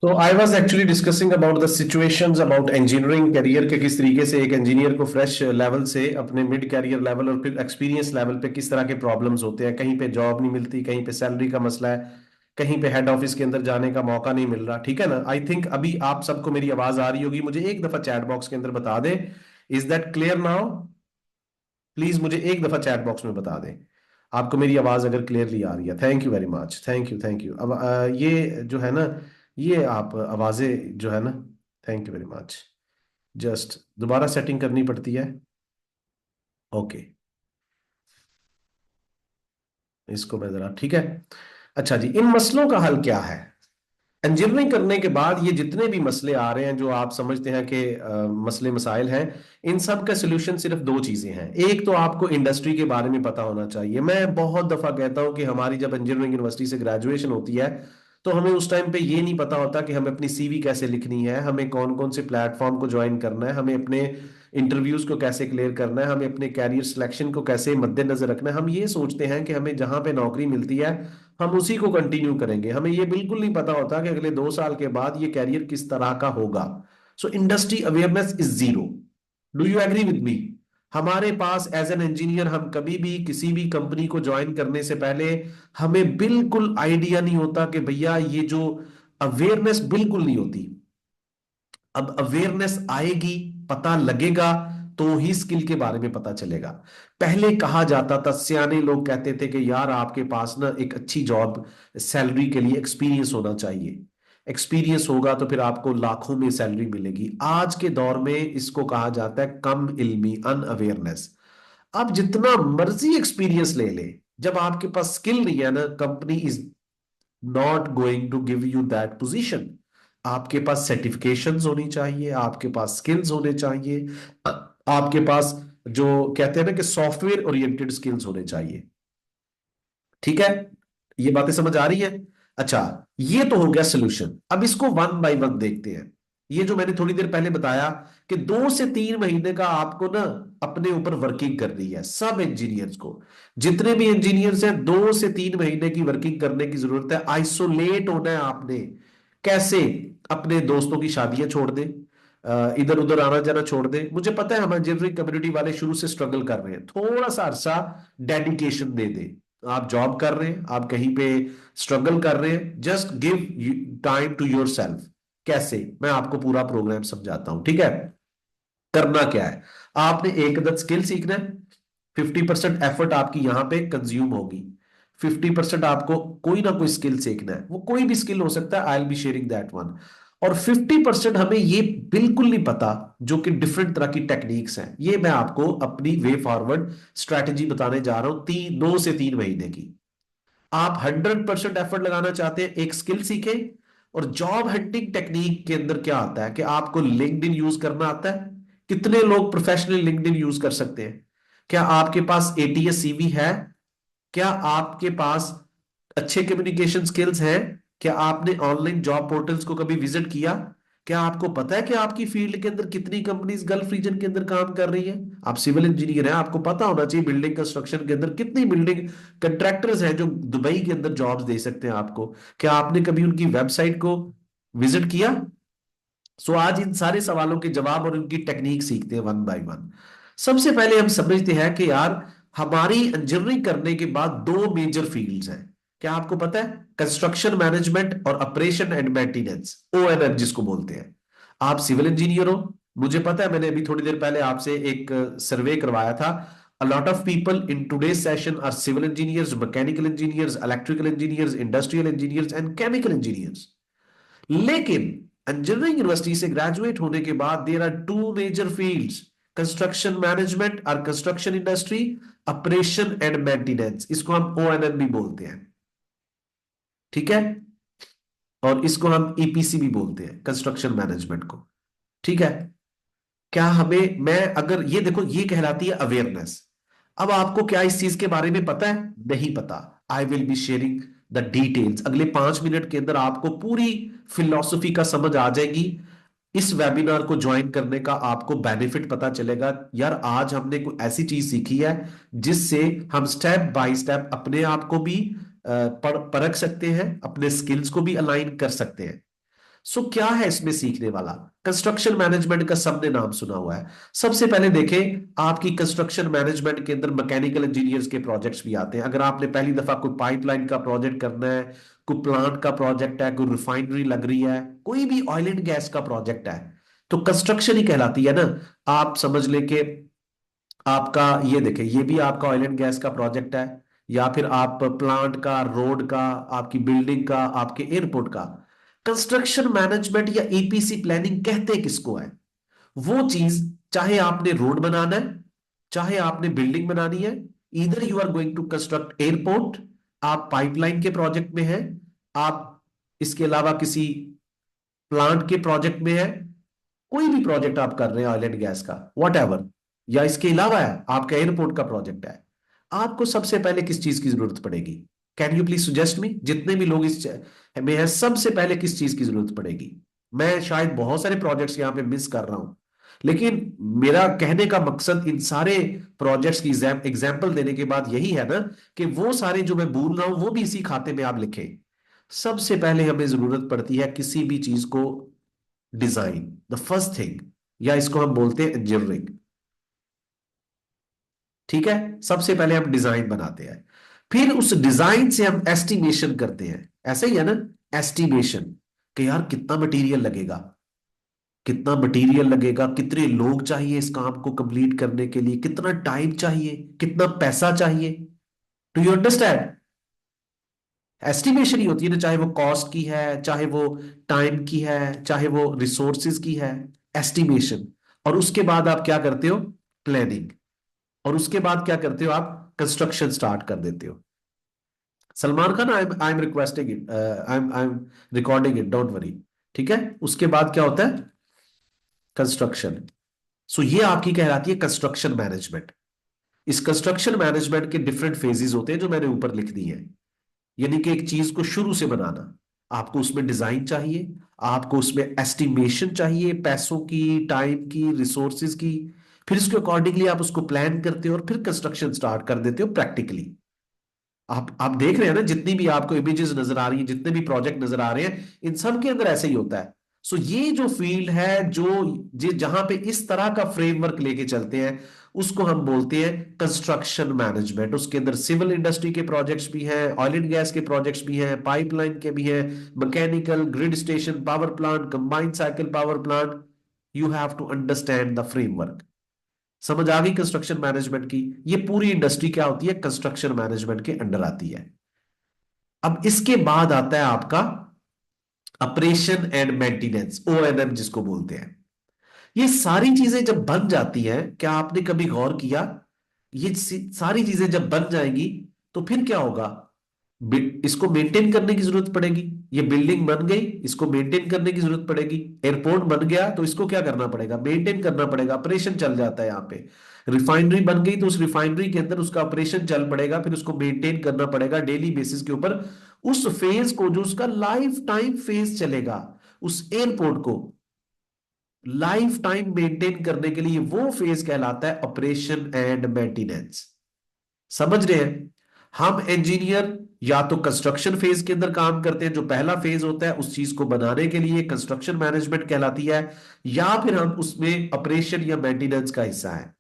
तो I was actually discussing about the situations about engineering career के, किस तरीके से एक इंजीनियर को फ्रेश लेवल से अपने मिड कैरियर लेवल और फिर एक्सपीरियंस लेवल पे किस तरह के प्रॉब्लम्स होते हैं। कहीं पे जॉब नहीं मिलती, कहीं पे सैलरी का मसला है, कहीं पे हेड ऑफिस के अंदर जाने का मौका नहीं मिल रहा। ठीक है ना? आई थिंक अभी आप सबको मेरी आवाज आ रही होगी। मुझे एक दफा चैट बॉक्स के अंदर बता दें, is that clear now? Please मुझे एक दफा चैट बॉक्स में बता दें आपको मेरी आवाज अगर क्लियरली आ रही है। Thank you very much, thank you, thank you. अब ये जो है ना, ये आप आवाजें जो है ना, thank you very much. Just दोबारा सेटिंग करनी पड़ती है। ओके, इसको मैं जरा, ठीक है। अच्छा जी, इन मसलों का हल क्या है? इंजीनियरिंग करने के बाद ये जितने भी मसले आ रहे हैं जो आप समझते हैं कि मसले मसाइल हैं, इन सब का सोल्यूशन सिर्फ दो चीजें हैं। एक तो आपको इंडस्ट्री के बारे में पता होना चाहिए। मैं बहुत दफा कहता हूं कि हमारी जब इंजीनियरिंग यूनिवर्सिटी से ग्रेजुएशन होती है तो हमें उस टाइम पे ये नहीं पता होता कि हमें अपनी सीवी कैसे लिखनी है, हमें कौन कौन से प्लेटफॉर्म को ज्वाइन करना है, हमें अपने इंटरव्यूज को कैसे क्लियर करना है, हमें अपने कैरियर सिलेक्शन को कैसे मद्देनजर रखना है। हम ये सोचते हैं कि हमें जहां पे नौकरी मिलती है हम उसी को कंटिन्यू करेंगे। हमें ये बिल्कुल नहीं पता होता कि अगले 2 साल के बाद ये कैरियर किस तरह का होगा। So industry awareness is zero. Do you agree with me? हमारे पास एज एन इंजीनियर हम कभी भी किसी भी कंपनी को ज्वाइन करने से पहले हमें बिल्कुल आइडिया नहीं होता कि भैया ये जो अवेयरनेस बिल्कुल नहीं होती। अब अवेयरनेस आएगी, पता लगेगा, तो ही स्किल के बारे में पता चलेगा। पहले कहा जाता था, सियाने लोग कहते थे कि यार आपके पास ना एक अच्छी जॉब सैलरी के लिए एक्सपीरियंस होना चाहिए। एक्सपीरियंस होगा तो फिर आपको लाखों में सैलरी मिलेगी। आज के दौर में इसको कहा जाता है कम इल्मी, अनअवेयरनेस। आप जितना मर्जी एक्सपीरियंस ले ले, जब आपके पास स्किल नहीं है ना, company is not going to give you that position. आपके पास सर्टिफिकेशंस होनी चाहिए, आपके पास स्किल्स होने चाहिए, आपके पास जो कहते हैं ना कि सॉफ्टवेयर ओरिएंटेड स्किल्स होने चाहिए। ठीक है? ये बातें समझ आ रही है? अच्छा, ये तो हो गया सोल्यूशन। अब इसको वन बाय वन देखते हैं। ये जो मैंने थोड़ी देर पहले बताया कि 2 से 3 महीने का आपको ना अपने ऊपर वर्किंग करनी है। सब इंजीनियर्स को, जितने भी इंजीनियर्स हैं, 2 से 3 महीने की वर्किंग करने की जरूरत है। आइसोलेट होना है आपने। कैसे? अपने दोस्तों की शादियां छोड़ दे, इधर उधर आना जाना छोड़ दे। मुझे पता है हम इंजीनियरिंग कम्युनिटी वाले शुरू से स्ट्रगल कर रहे हैं। थोड़ा सा अरसा डेडिकेशन दे दे। आप जॉब कर रहे हैं, आप कहीं पे स्ट्रगल कर रहे हैं, just give time to your सेल्फ। कैसे? मैं आपको पूरा प्रोग्राम समझाता हूं, ठीक है? करना क्या है? आपने एक अदद स्किल सीखना है। 50% एफर्ट आपकी यहां पे कंज्यूम होगी। 50% आपको कोई ना कोई स्किल सीखना है, वो कोई भी स्किल हो सकता है। आई will be sharing that one. और 50% हमें ये बिल्कुल नहीं पता, जो कि डिफरेंट तरह की टेक्निक्स हैं। ये मैं आपको अपनी वे फॉरवर्ड स्ट्रैटेजी बताने जा रहा हूं, 2 से 3 महीने की। आप 100% एफर्ट लगाना चाहते हैं, एक स्किल सीखें। और जॉब हंटिंग टेक्निक के अंदर क्या आता है कि आपको लिंक्डइन यूज करना आता है। कितने लोग प्रोफेशनल लिंक्डइन यूज कर सकते हैं? क्या आपके पास एटीएस सीवी है? क्या आपके पास अच्छे कम्युनिकेशन स्किल्स हैं? क्या आपने ऑनलाइन जॉब पोर्टल्स को कभी विजिट किया? क्या आपको पता है कि आपकी फील्ड के अंदर कितनी कंपनीज गल्फ रीजन के अंदर काम कर रही है? आप सिविल इंजीनियर हैं, आपको पता होना चाहिए बिल्डिंग कंस्ट्रक्शन के अंदर कितनी बिल्डिंग कंट्रैक्टर्स हैं जो दुबई के अंदर जॉब्स दे सकते हैं आपको। क्या आपने कभी उनकी वेबसाइट को विजिट किया? सो आज इन सारे सवालों के जवाब और उनकी टेक्निक सीखते हैं वन बाय वन। सबसे पहले हम समझते हैं कि यार हमारी इंजीनियरिंग करने के बाद दो मेजर फील्ड्स हैं। क्या आपको पता है? कंस्ट्रक्शन मैनेजमेंट और ऑपरेशन एंड मेंटेनेंस, ओएमएम जिसको बोलते हैं। आप सिविल इंजीनियर हो, मुझे पता है। मैंने अभी थोड़ी देर पहले आपसे एक सर्वे करवाया था। A lot of people in today's session are civil engineers, mechanical engineers, electrical engineers, industrial engineers and chemical engineers. लेकिन इंजीनियरिंग यूनिवर्सिटी से ग्रेजुएट होने के बाद there are two major fields, construction management और construction industry, operation and maintenance. इसको हम O&M भी बोलते हैं, ठीक है? और इसको हम ईपीसी भी बोलते हैं, कंस्ट्रक्शन मैनेजमेंट को। ठीक है? क्या हमें, मैं अगर ये देखो, ये कहलाती है अवेयरनेस। अब आपको क्या इस चीज के बारे में पता है? नहीं पता। आई will be sharing the details. अगले 5 मिनट के अंदर आपको पूरी फिलॉसफी का समझ आ जाएगी। इस वेबिनार को ज्वाइन करने का आपको बेनिफिट पता चलेगा। यार आज हमने कोई ऐसी चीज सीखी है जिससे हम स्टेप बाय स्टेप अपने आप को भी परख सकते हैं, अपने स्किल्स को भी अलाइन कर सकते हैं। सो क्या है इसमें सीखने वाला? कंस्ट्रक्शन मैनेजमेंट का सबने नाम सुना हुआ है। सबसे पहले देखें, आपकी कंस्ट्रक्शन मैनेजमेंट के अंदर मैकेनिकल इंजीनियर्स के प्रोजेक्ट्स भी आते हैं। अगर आपने पहली दफा कोई पाइपलाइन का प्रोजेक्ट करना है, कोई प्लांट का प्रोजेक्ट है, कोई रिफाइनरी लग रही है, कोई भी ऑयल एंड गैस का प्रोजेक्ट है, तो कंस्ट्रक्शन ही कहलाती है ना। आप समझ लें कि आपका, ये देखें, ये भी आपका ऑयल एंड गैस का प्रोजेक्ट है, या फिर आप प्लांट का, रोड का, आपकी बिल्डिंग का, आपके एयरपोर्ट का। कंस्ट्रक्शन मैनेजमेंट या ईपीसी प्लानिंग कहते किसको है? वो चीज, चाहे आपने रोड बनाना है, चाहे आपने बिल्डिंग बनानी है, इधर you are going to construct airport, आप पाइपलाइन के प्रोजेक्ट में हैं, आप इसके अलावा किसी प्लांट के प्रोजेक्ट में है, कोई भी प्रोजेक्ट आप कर रहे हैं ऑयल एंड गैस का, वॉट एवर, या इसके अलावा है आपका एयरपोर्ट का प्रोजेक्ट है, आपको सबसे पहले किस चीज की जरूरत पड़ेगी? कैन यू प्लीज सुजेस्ट मी, जितने भी लोग इस में हैं, सबसे पहले किस चीज की जरूरत पड़ेगी? मैं शायद बहुत सारे प्रोजेक्ट्स यहां पे मिस कर रहा हूं, लेकिन मेरा कहने का मकसद इन सारे प्रोजेक्ट्स की एग्जाम्पल देने के बाद यही है ना, कि वो सारे जो मैं बोल रहा हूं वो भी इसी खाते में आप लिखें। सबसे पहले हमें जरूरत पड़ती है किसी भी चीज को डिजाइन, द फर्स्ट थिंग, या इसको हम बोलते हैं इंजीनियरिंग। ठीक है, सबसे पहले हम डिजाइन बनाते हैं, फिर उस डिजाइन से हम एस्टिमेशन करते हैं। ऐसे ही है ना, एस्टिमेशन, कि यार कितना मटेरियल लगेगा, कितना मटेरियल लगेगा, कितने लोग चाहिए इस काम को कंप्लीट करने के लिए, कितना टाइम चाहिए, कितना पैसा चाहिए। Do you understand? एस्टिमेशन ही होती है ना, चाहे वो कॉस्ट की है, चाहे वो टाइम की है, चाहे वो रिसोर्सेज की है, एस्टिमेशन। और उसके बाद आप क्या करते हो? प्लानिंग। और उसके बाद क्या करते हो? आप कंस्ट्रक्शन स्टार्ट कर देते हो। Salman Khan, I am requesting it, I am recording it, don't worry. ठीक है, उसके बाद क्या होता है? कंस्ट्रक्शन। सो ये आपकी कहलाती है कंस्ट्रक्शन मैनेजमेंट। इस कंस्ट्रक्शन मैनेजमेंट के डिफरेंट फेजेस होते हैं जो मैंने ऊपर लिख दी है। यानी कि एक चीज को शुरू से बनाना, आपको उसमें डिजाइन चाहिए, आपको उसमें एस्टिमेशन चाहिए, पैसों की, टाइम की, रिसोर्सेज की, फिर उसके अकॉर्डिंगली आप उसको प्लान करते हो और फिर कंस्ट्रक्शन स्टार्ट कर देते हो प्रैक्टिकली। आप देख रहे हैं ना, जितनी भी आपको इमेजेस नजर आ रही हैं, जितने भी प्रोजेक्ट नजर आ रहे हैं, इन सब के अंदर ऐसे ही होता है। सो ये जो फील्ड है, जहां पे इस तरह का फ्रेमवर्क लेके चलते हैं, उसको हम बोलते हैं कंस्ट्रक्शन मैनेजमेंट। उसके अंदर सिविल इंडस्ट्री के प्रोजेक्ट्स भी हैं, ऑयल एंड गैस के प्रोजेक्ट्स भी हैं, पाइपलाइन के भी हैं, mechanical, grid station, power plant, combined cycle power plant. You have to understand the framework. समझ आ गई कंस्ट्रक्शन मैनेजमेंट की? ये पूरी इंडस्ट्री क्या होती है? कंस्ट्रक्शन मैनेजमेंट के अंडर आती है। अब इसके बाद आता है आपका ऑपरेशन एंड मेंटेनेंस, ओएनएम जिसको बोलते हैं। ये सारी चीजें जब बन जाती हैं, क्या आपने कभी गौर किया? ये सारी चीजें जब बन जाएंगी, तो फिर क्या होगा? इसको मेंटेन करने की जरूरत पड़ेगी। ये बिल्डिंग बन गई, इसको मेंटेन करने की जरूरत पड़ेगी। एयरपोर्ट बन गया तो इसको क्या करना पड़ेगा? मेंटेन करना पड़ेगा, ऑपरेशन चल जाता है यहाँ पे। रिफाइनरी बन गई तो उस रिफाइनरी के अंदर उसका ऑपरेशन चल पड़ेगा, फिर उसको मेंटेन करना पड़ेगा डेली बेसिस के ऊपर। उस फेज को, जो उसका लाइफ टाइम फेज चलेगा, उस एयरपोर्ट को लाइफ टाइम मेंटेन करने के लिए, वो फेज कहलाता है ऑपरेशन एंड मेंटेनेंस। समझ रहे हैं? हम इंजीनियर या तो कंस्ट्रक्शन फेज के अंदर काम करते हैं, जो पहला फेज होता है उस चीज को बनाने के लिए, कंस्ट्रक्शन मैनेजमेंट कहलाती है, या फिर हम उसमें ऑपरेशन या मेंटेनेंस का हिस्सा है।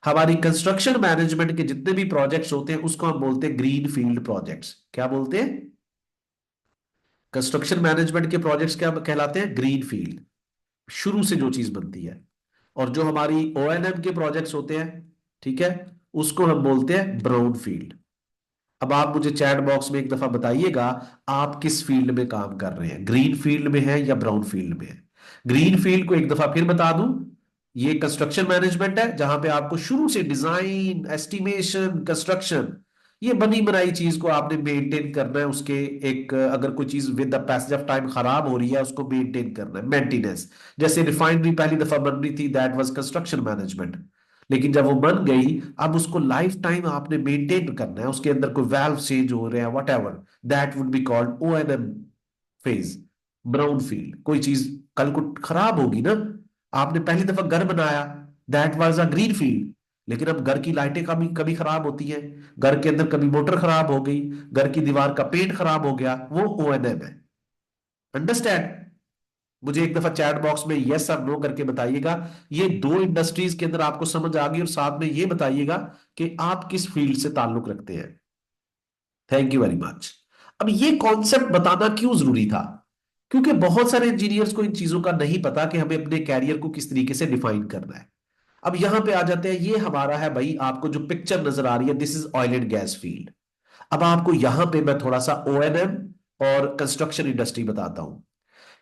हमारी कंस्ट्रक्शन मैनेजमेंट के जितने भी प्रोजेक्ट्स होते हैं, उसको हम बोलते हैं ग्रीन फील्ड प्रोजेक्ट्स। क्या बोलते हैं? कंस्ट्रक्शन मैनेजमेंट के प्रोजेक्ट्स क्या कहलाते हैं? ग्रीन फील्ड, शुरू से जो चीज बनती है। और जो हमारी ओएनएम के प्रोजेक्ट्स होते हैं, ठीक है, उसको हम बोलते हैं ब्राउन फील्ड। अब आप मुझे चैट बॉक्स में एक दफा बताइएगा, आप किस फील्ड में काम कर रहे हैं? ग्रीन फील्ड में है या ब्राउन फील्ड में है? ग्रीन फील्ड को एक दफा फिर बता दूं, ये कंस्ट्रक्शन मैनेजमेंट है, जहां पे आपको शुरू से डिजाइन, एस्टिमेशन, कंस्ट्रक्शन, ये बनी बनाई चीज को आपने मेंटेन करना है। उसके एक, अगर कोई चीज with the passage of time खराब हो रही है, उसको मेंटेन करना है, मेंटेनेंस। जैसे रिफाइनरी पहली दफा बन रही थी, दैट वाज कंस्ट्रक्शन मैनेजमेंट। लेकिन जब वो बन गई, अब उसको लाइफ टाइम आपने मेंटेन करना है, उसके अंदर कोई वैल्व चेंज हो रहे हैं, what ever, that would be called O&M phase, brown field. कोई चीज कल को खराब होगी ना, आपने पहली दफा घर बनाया, that was a green field. लेकिन अब घर की लाइटें कभी कभी खराब होती हैं, घर के अंदर कभी मोटर खराब हो गई, घर की दीवार का पेंट खराब हो गया, वो ओएनएम है। अंडरस्टैंड? मुझे एक दफा चैट बॉक्स में यस और नो करके बताइएगा। ये दो इंडस्ट्रीज के अंदर आपको समझ आ गई, और साथ में ये बताइएगा कि आप किस फील्ड से ताल्लुक रखते हैं। Thank you very much. अब ये कॉन्सेप्ट बताना क्यों जरूरी था? क्योंकि बहुत सारे इंजीनियर्स को इन चीजों का नहीं पता कि हमें अपने कैरियर को किस तरीके से डिफाइन करना है। अब यहां पे आ जाते हैं, ये हमारा है भाई, आपको जो पिक्चर नजर आ रही है, this is oil and gas field. अब आपको यहां पे मैं थोड़ा सा ओएनएम और कंस्ट्रक्शन इंडस्ट्री बताता हूं।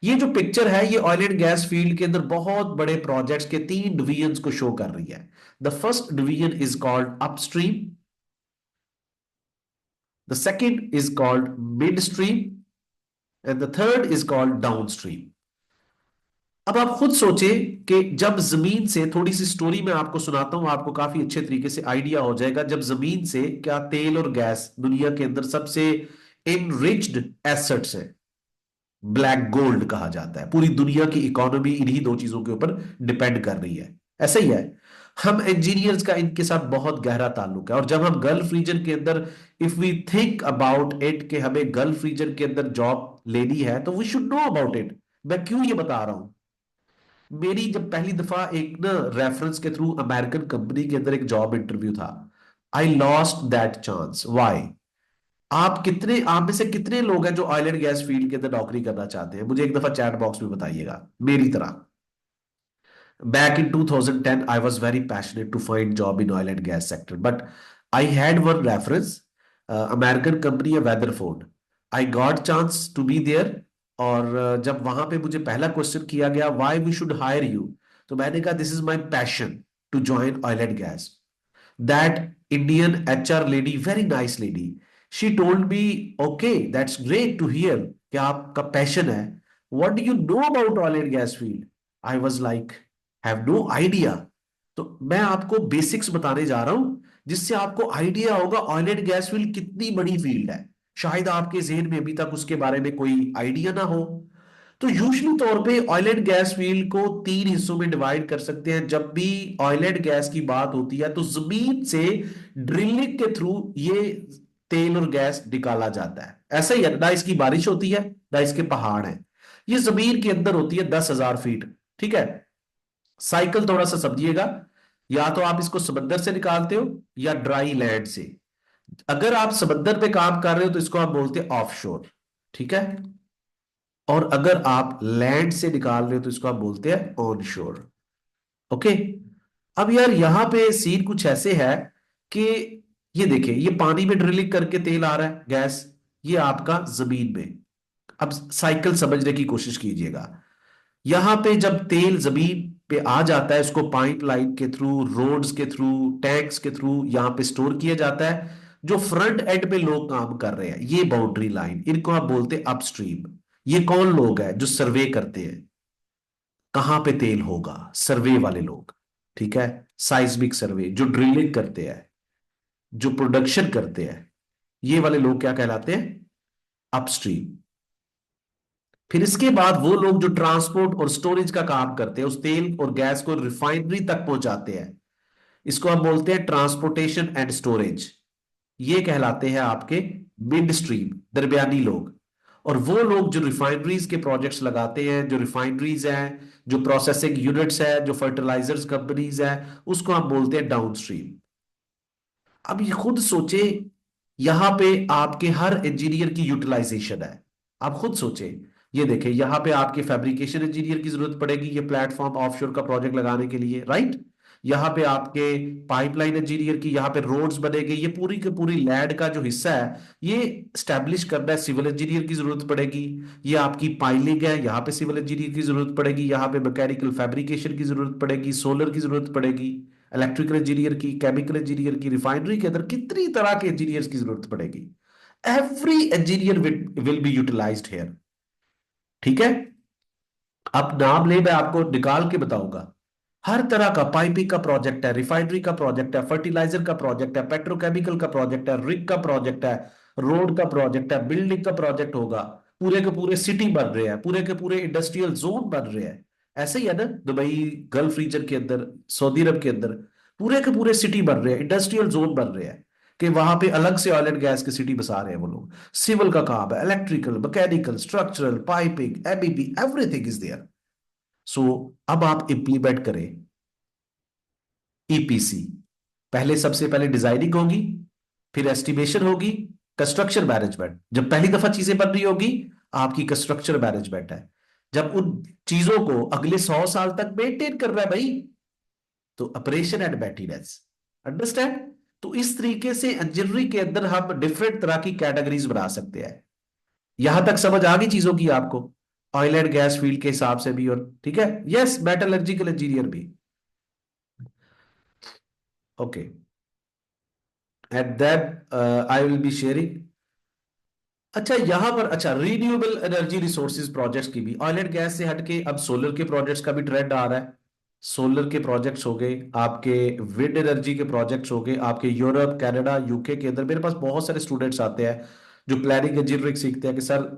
ये जो पिक्चर है, ये ऑयल एंड गैस फील्ड के अंदर बहुत बड़े प्रोजेक्ट्स के तीन डिवीजन को शो कर रही है। The first division is called upstream, the second is called mid stream, and the third is called downstream. अब आप खुद सोचें कि जब जमीन से, थोड़ी सी स्टोरी मैं आपको सुनाता हूं, आपको काफी अच्छे तरीके से आइडिया हो जाएगा। जब जमीन से क्या तेल और गैस दुनिया के अंदर सबसे इनरिच्ड एसेट्स है, ब्लैक गोल्ड कहा जाता है, पूरी दुनिया की इकोनॉमी इन्हीं दो चीजों के ऊपर डिपेंड कर रही है। ऐसा ही है, हम इंजीनियर्स का इनके साथ बहुत गहरा ताल्लुक है। और जब हम गल्फ रीजन के अंदर, if we think about it कि हमें गल्फ रीजन के अंदर जॉब लेनी है, तो we should know about it. मैं क्यों ये बता रहा हूं? मेरी जब पहली दफा एक ना रेफरेंस के थ्रू अमेरिकन कंपनी के अंदर एक जॉब इंटरव्यू था, I lost that chance. Why? आप में से कितने लोग हैं जो ऑयल एंड गैस फील्ड के अंदर नौकरी करना चाहते हैं? मुझे एक दफा चैट बॉक्स में बताइएगा मेरी तरह। Back in 2010, I was very passionate to find job in oil and gas sector, but I had one reference, American company है Weatherford. I got chance to be there, और जब वहां पे मुझे पहला क्वेश्चन किया गया, why we should hire you, तो मैंने कहा this is my passion to join oil and gas. That Indian HR lady, very nice lady, she told me, okay, that's great to hear कि आपका पैशन है, what do you know about oil and gas field? I was like, have no idea. तो मैं आपको basics बताने जा रहा हूं, जिससे आपको आइडिया होगा ऑयल एंड गैस फील्ड कितनी बड़ी फील्ड है। शायद आपके जहन में अभी तक उसके बारे में कोई आइडिया ना हो। तो यूजली तौर पे ऑयल एंड गैस फील्ड को तीन हिस्सों में डिवाइड कर सकते हैं। जब भी ऑयल एंड गैस की बात होती है, तो जमीन से ड्रिलिंग के थ्रू ये तेल और गैस निकाला जाता है। ऐसा ही है ना, इसकी बारिश होती है ना, इसके पहाड़ हैं। ये जमीन के अंदर होती है 10,000 फीट। ठीक है, साइकिल थोड़ा सा समझिएगा। या तो आप इसको समंदर से निकालते हो या ड्राई लैंड से। अगर आप समंदर पे काम कर रहे हो तो इसको आप बोलते हैं ऑफशोर। ठीक है, और अगर आप लैंड से निकाल रहे हो तो इसको आप बोलते हैं ऑन शोर। ओके। अब यार यहां पे सीन कुछ ऐसे है कि ये देखिए, ये पानी में ड्रिलिंग करके तेल आ रहा है, गैस, ये आपका जमीन में। अब साइकिल समझने की कोशिश कीजिएगा। यहां पे जब तेल जमीन पे आ जाता है, इसको पाइपलाइन के थ्रू, रोड्स के थ्रू, टैंक्स के थ्रू यहां पे स्टोर किया जाता है। जो फ्रंट एंड पे लोग काम कर रहे हैं, ये बाउंड्री लाइन, इनको आप बोलते हैं अपस्ट्रीम। ये कौन लोग हैं? जो सर्वे करते हैं कहां पे तेल होगा, सर्वे वाले लोग। ठीक है, साइस्मिक सर्वे, जो ड्रिलिंग करते हैं, जो प्रोडक्शन करते हैं, ये वाले लोग क्या कहलाते हैं? अपस्ट्रीम। फिर इसके बाद वो लोग जो ट्रांसपोर्ट और स्टोरेज का काम करते हैं, उस तेल और गैस को रिफाइनरी तक पहुंचाते हैं, इसको हम बोलते हैं ट्रांसपोर्टेशन एंड स्टोरेज। ये कहलाते हैं आपके मिड स्ट्रीम, दरमियानी लोग। और वो लोग जो रिफाइनरीज के प्रोजेक्ट्स लगाते हैं, जो रिफाइनरीज हैं, जो प्रोसेसिंग यूनिट्स है, जो फर्टिलाइजर्स कंपनीज है, उसको हम बोलते हैं डाउन स्ट्रीम। अब ये खुद सोचे, यहां पे आपके हर इंजीनियर की यूटिलाइजेशन है। आप खुद सोचे, ये देखें, यहां पे आपके फैब्रिकेशन इंजीनियर की जरूरत पड़ेगी ये प्लेटफॉर्म ऑफशोर का प्रोजेक्ट लगाने के लिए, राइट। यहाँ पे आपके पाइपलाइन इंजीनियर की, यहाँ पे रोड्स बनेगी, ये पूरी की पूरी लैंड का जो हिस्सा है, ये स्टैब्लिश करना है, सिविल इंजीनियर की जरूरत पड़ेगी। ये आपकी पाइलिंग है, यहाँ पे सिविल इंजीनियर की जरूरत पड़ेगी। यहाँ पे मैकेनिकल फैब्रिकेशन की जरूरत पड़ेगी, सोलर की जरूरत पड़ेगी, इलेक्ट्रिकल इंजीनियर की, केमिकल इंजीनियर की, रिफाइनरी के अंदर कितनी तरह के इंजीनियर्स की जरूरत पड़ेगी। Every engineer will be utilised here. ठीक है, अब नाम ले, मैं आपको निकाल के बताऊंगा। हर तरह का पाइपिंग का प्रोजेक्ट है, रिफाइनरी का प्रोजेक्ट है, फर्टिलाइजर का प्रोजेक्ट है, पेट्रोकेमिकल का प्रोजेक्ट है, रिग का प्रोजेक्ट है, रोड का प्रोजेक्ट है, बिल्डिंग का प्रोजेक्ट होगा। पूरे के पूरे सिटी बन रहे हैं, पूरे के पूरे इंडस्ट्रियल जोन बन रहे हैं। ऐसे ही है ना, दुबई, गल्फ रीजन के अंदर, सऊदी अरब के अंदर पूरे के पूरे सिटी बन रहे हैं, इंडस्ट्रियल जोन बन रहे हैं। कि वहां पे अलग से ऑयल एंड गैस की सिटी बसा रहे हैं वो लोग। सिविल का काम है, electrical, mechanical, structural, piping, ABB, everything is there. So अब आप इंप्लीमेंट करें ईपीसी। पहले, सबसे पहले डिजाइनिंग होगी, फिर एस्टिमेशन होगी, कंस्ट्रक्शन मैनेजमेंट। जब पहली दफा चीजें बन रही होगी, आपकी कंस्ट्रक्शन मैनेजमेंट है। जब उन चीजों को अगले 100 साल तक मेंटेन कर रहा है भाई, तो ऑपरेशन एंड मेंटेनेंस। अंडरस्टैंड? तो इस तरीके से इंजीनियरिंग के अंदर हम डिफरेंट तरह की कैटेगरीज बना सकते हैं। यहां तक समझ आ गई चीजों की आपको? ऑयल एंड गैस फील्ड के हिसाब से भी, और ठीक है, यस, मेटलर्जिकल इंजीनियर भी। Okay, at that I will be sharing. अच्छा, यहां पर, अच्छा, रीन्यूएबल एनर्जी रिसोर्सेज प्रोजेक्ट्स की भी, ऑयल एंड गैस से हटके अब सोलर के प्रोजेक्ट्स का भी ट्रेंड आ रहा है। सोलर के प्रोजेक्ट्स हो गए आपके, विंड एनर्जी के प्रोजेक्ट्स हो गए आपके, यूरोप, कनाडा, यूके के अंदर मेरे पास बहुत सारे स्टूडेंट्स आते हैं जो प्लानिंग इंजीनियरिंग सीखते हैं कि सर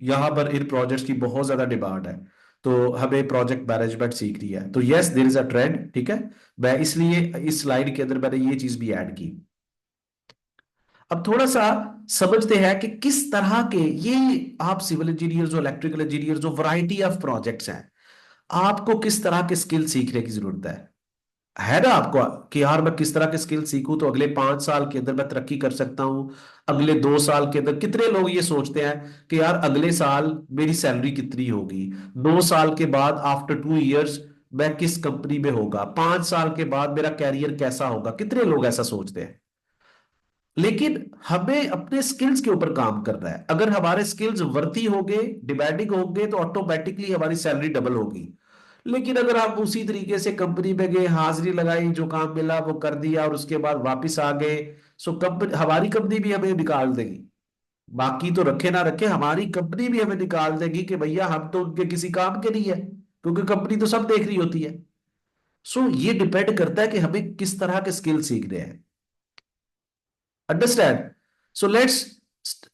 यहाँ पर इन प्रोजेक्ट्स की बहुत ज्यादा डिमांड है, तो हमें प्रोजेक्ट मैनेजमेंट सीखनी है। तो yes, there is a trend, ठीक है। मैं इसलिए इस स्लाइड के अंदर मैंने ये चीज भी ऐड की। अब थोड़ा सा समझते हैं कि किस तरह के ये, आप सिविल इंजीनियर जो, इलेक्ट्रिकल इंजीनियर जो, वैरायटी ऑफ प्रोजेक्ट्स हैं, आपको किस तरह के स्किल सीखने की जरूरत है ना आपको, कि यार मैं किस तरह के स्किल सीखूं तो अगले 5 साल के अंदर मैं तरक्की कर सकता हूं। अगले 2 साल के अंदर कितने लोग ये सोचते हैं कि यार अगले साल मेरी सैलरी कितनी होगी, 2 साल के बाद, आफ्टर 2 इयर्स, मैं किस कंपनी में होगा, 5 साल के बाद मेरा कैरियर कैसा होगा, कितने लोग ऐसा सोचते हैं। लेकिन हमें अपने स्किल्स के ऊपर काम करना है। अगर हमारे स्किल्स वर्ती होंगे, डिमांडिंग होंगे, तो ऑटोमेटिकली हमारी सैलरी डबल होगी। लेकिन अगर आप उसी तरीके से कंपनी में गए, हाजिरी लगाई, जो काम मिला वो कर दिया और उसके बाद वापस आ गए, सो कंपनी, हमारी कंपनी भी हमें निकाल देगी। बाकी तो रखे ना रखे, हमारी कंपनी भी हमें निकाल देगी कि भैया हम तो उनके किसी काम के नहीं है, क्योंकि कंपनी तो सब देख रही होती है। सो ये डिपेंड करता है कि हमें किस तरह के स्किल सीखने हैं। Understand? So let's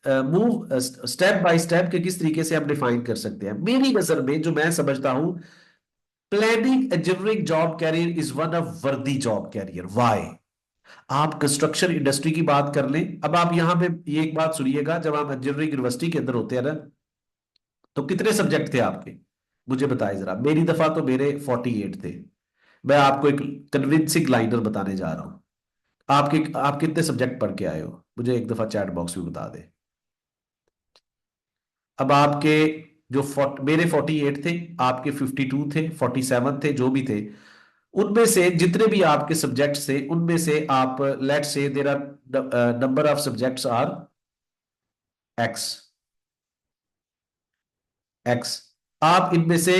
move step by step कि किस तरीके से हम डिफाइन कर सकते हैं। मेरी नजर में जो मैं समझता हूं, planning engineering job career is one of worthy job career. Why? आप कंस्ट्रक्शन इंडस्ट्री की बात कर लें, अब आप यहां पे ये एक बात सुनिएगा, जब आप इंजीनियरिंग यूनिवर्सिटी के अंदर होते हैं ना, तो कितने सब्जेक्ट थे आपके? मुझे बताइए जरा। मेरी दफा तो मेरे 48 थे। मैं आपको एक कन्विंसिंग लाइनर बताने जा रहा हूं। आप कितने सब्जेक्ट पढ़ के आए हो? मुझे एक दफा चैट बॉक्स में बता दे। अब आपके जो मेरे 48 थे, आपके 52 थे, 47 थे, जो भी थे, उनमें से जितने भी आपके सब्जेक्ट्स थे, उनमें से आप, let's say there are, number of subjects are X, X. आप इनमें से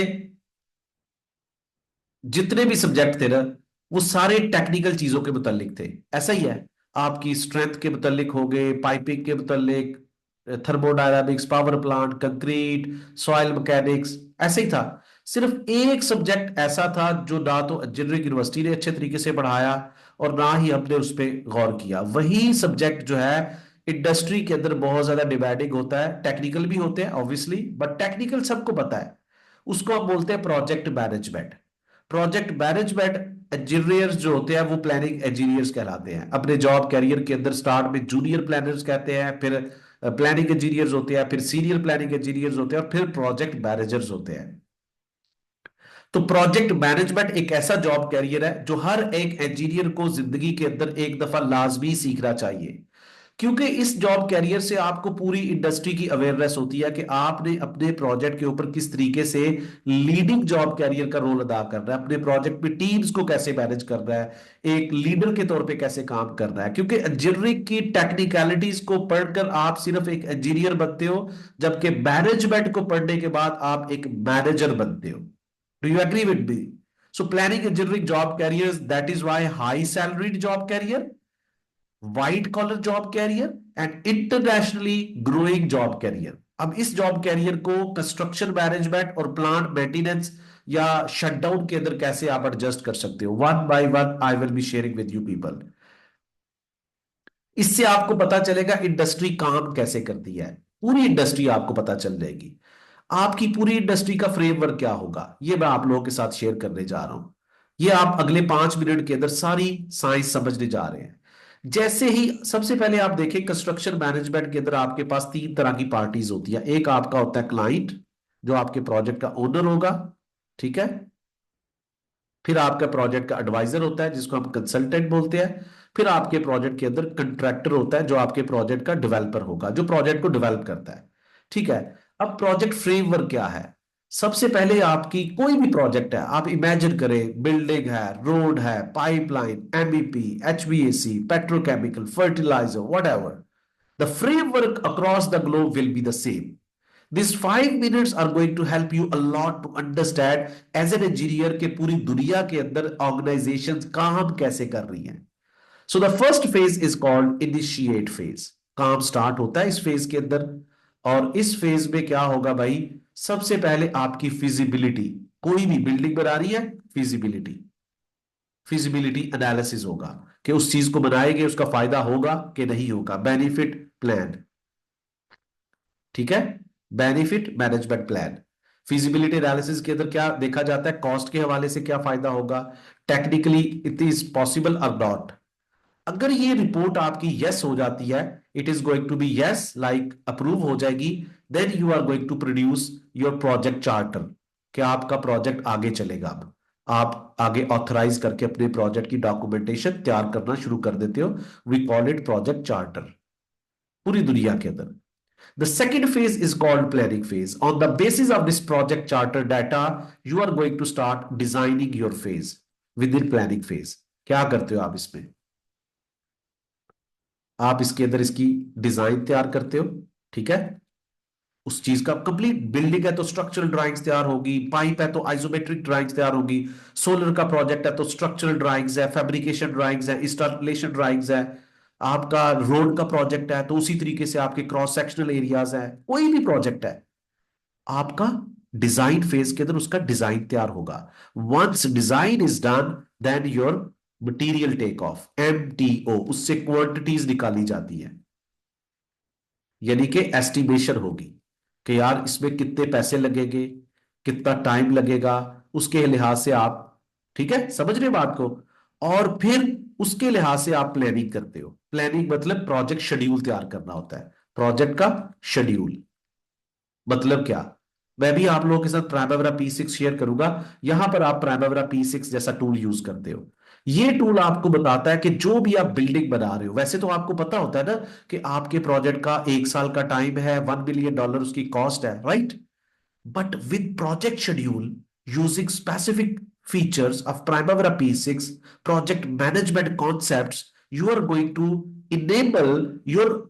जितने भी सब्जेक्ट थे ना, वो सारे टेक्निकल चीजों के मुतालिक थे। ऐसा ही है, आपकी स्ट्रेंथ के मुतालिक हो गए, पाइपिंग के मुतालिक, thermodynamics, power plant, concrete, soil mechanics, ऐसे ही था। सिर्फ एक सब्जेक्ट ऐसा था जो ना तो इंजीनियरिंग यूनिवर्सिटी ने अच्छे तरीके से पढ़ाया और ना ही हमने उस पर गौर किया। वही सब्जेक्ट जो है इंडस्ट्री के अंदर बहुत ज्यादा डिमांडिंग होता है, टेक्निकल भी होते हैं ऑब्वियसली, बट टेक्निकल सबको पता है। उसको हम बोलते हैं project management. Project management engineers जो होते हैं वो प्लानिंग इंजीनियर्स कहलाते हैं। अपने जॉब कैरियर के अंदर स्टार्ट में जूनियर प्लानर्स कहते हैं, फिर प्लानिंग इंजीनियर्स होते हैं, फिर सीनियर प्लानिंग इंजीनियर्स होते हैं, और फिर प्रोजेक्ट मैनेजर्स होते हैं। तो प्रोजेक्ट मैनेजमेंट एक ऐसा जॉब कैरियर है जो हर एक इंजीनियर को जिंदगी के अंदर एक दफा लाजमी सीखना चाहिए, क्योंकि इस जॉब कैरियर से आपको पूरी इंडस्ट्री की अवेयरनेस होती है कि आपने अपने प्रोजेक्ट के ऊपर किस तरीके से लीडिंग जॉब कैरियर का रोल अदा करना है, अपने प्रोजेक्ट में टीम्स को कैसे मैनेज करना है, एक लीडर के तौर पे कैसे काम करना है। क्योंकि इंजीनियरिंग की टेक्निकलिटीज को पढ़कर आप सिर्फ एक इंजीनियर बनते हो, जबकि मैनेजमेंट को पढ़ने के बाद आप एक मैनेजर बनते हो। Do you agree with me? So planning engineering job career, that is why high salaried job career, white collar job career, and internationally growing job career. अब इस जॉब कैरियर को कंस्ट्रक्शन मैनेजमेंट और plant maintenance या shutdown के अंदर कैसे आप adjust कर सकते हो, one by one I will be sharing with you people. इससे आपको पता चलेगा इंडस्ट्री काम कैसे करती है, पूरी इंडस्ट्री आपको पता चल जाएगी। आपकी पूरी इंडस्ट्री का फ्रेमवर्क क्या होगा, ये मैं आप लोगों के साथ शेयर करने जा रहा हूं। ये आप अगले 5 मिनट के अंदर सारी साइंस समझने जा रहे हैं। जैसे ही सबसे पहले आप देखें कंस्ट्रक्शन मैनेजमेंट के अंदर आपके पास तीन तरह की पार्टीज होती है। एक आपका होता है क्लाइंट, जो आपके प्रोजेक्ट का ओनर होगा, ठीक है। फिर आपका प्रोजेक्ट का एडवाइजर होता है जिसको हम कंसल्टेंट बोलते हैं। फिर आपके प्रोजेक्ट के अंदर कंट्रैक्टर होता है जो आपके प्रोजेक्ट का डेवलपर होगा, जो प्रोजेक्ट को डेवलप करता है, ठीक है। अब प्रोजेक्ट फ्रेमवर्क क्या है? सबसे पहले आपकी कोई भी प्रोजेक्ट है, आप इमेजिन करें बिल्डिंग है, रोड है, pipeline, MEP, HVAC, petrochemical, fertiliser, whatever, the framework across the globe will be the same. These 5 minutes are going to help you a lot to understand as an engineer कि पूरी दुनिया के अंदर organizations काम कैसे कर रही हैं। So the first phase is called initiate phase। काम स्टार्ट होता है इस फेज के अंदर। और इस फेज में क्या होगा भाई? सबसे पहले आपकी फिजिबिलिटी, कोई भी बिल्डिंग बना रही है, फिजिबिलिटी, फिजिबिलिटी एनालिसिस होगा कि उस चीज को बनाएंगे उसका फायदा होगा कि नहीं होगा, बेनिफिट प्लान, ठीक है। Benefit management plan. Feasibility analysis के अंदर क्या देखा जाता है? कॉस्ट के हवाले से क्या फायदा होगा, टेक्निकली इट इज पॉसिबल और नॉट। अगर ये रिपोर्ट आपकी यस हो जाती है, it is going to be yes, like approve हो जाएगी, then you are going to produce your project charter, कि आपका प्रोजेक्ट आगे चलेगा। अब आप आगे ऑथराइज करके अपने प्रोजेक्ट की डॉक्यूमेंटेशन तैयार करना शुरू कर देते हो। We call it project charter पूरी दुनिया के अंदर। The second phase is called planning phase. On the basis of this project charter data, you are going to start designing your phase within planning phase. क्या करते हो आप इसमें? आप इसके अंदर इसकी डिजाइन तैयार करते हो, ठीक है। उस चीज का कंप्लीट बिल्डिंग है तो स्ट्रक्चरल ड्राइंग्स तैयार होगी, पाइप है तो आइसोमेट्रिक ड्राइंग्स तैयार होगी, सोलर का प्रोजेक्ट है तो स्ट्रक्चरल ड्राइंग्स है, फैब्रिकेशन ड्राइंग्स है, इंस्टॉलेशन ड्राइंग्स है। आपका रोड का प्रोजेक्ट है तो उसी तरीके से आपके क्रॉस सेक्शनल एरियाज है, कोई भी प्रोजेक्ट है आपका डिजाइन फेज के अंदर उसका डिजाइन तैयार होगा। Once design is done, then your material take off, MTO, उससे क्वांटिटीज निकाली जाती है, यानी कि एस्टिमेशन होगी कि यार इसमें कितने पैसे लगेंगे, कितना टाइम लगेगा, उसके लिहाज से आप, ठीक है, समझ रहे बात को। और फिर उसके लिहाज से आप प्लानिंग करते हो। प्लानिंग मतलब प्रोजेक्ट शेड्यूल तैयार करना होता है, प्रोजेक्ट का शेड्यूल। मतलब क्या? मैं भी आप लोगों के साथ प्राइमावेरा P6 शेयर करूंगा। यहां पर आप प्राइमावेरा P6 जैसा टूल यूज करते हो। ये टूल आपको बताता है कि जो भी आप बिल्डिंग बना रहे हो, वैसे तो आपको पता होता है ना कि आपके प्रोजेक्ट का 1 साल का टाइम है, $1 बिलियन उसकी कॉस्ट है, right. But with project schedule, using specific features of Primavera P6 project management concepts, you are going to enable your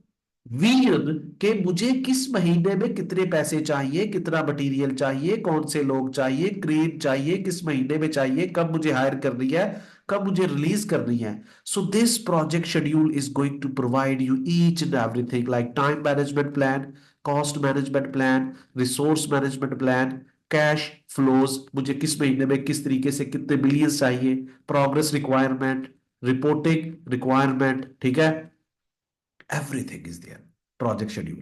vision के मुझे किस महीने में कितने पैसे चाहिए, कितना मटेरियल चाहिए, कौन से लोग चाहिए, क्रेन चाहिए, किस महीने में चाहिए, कब मुझे हायर करनी है, कब मुझे रिलीज करनी है। So this project schedule is going to provide you each and everything like time management plan, cost management plan, resource management plan, cash flows, मुझे किस महीने में किस तरीके से कितने बिलियंस चाहिए, प्रोग्रेस रिक्वायरमेंट, रिपोर्टिंग रिक्वायरमेंट, ठीक है। Everything is there. Project schedule.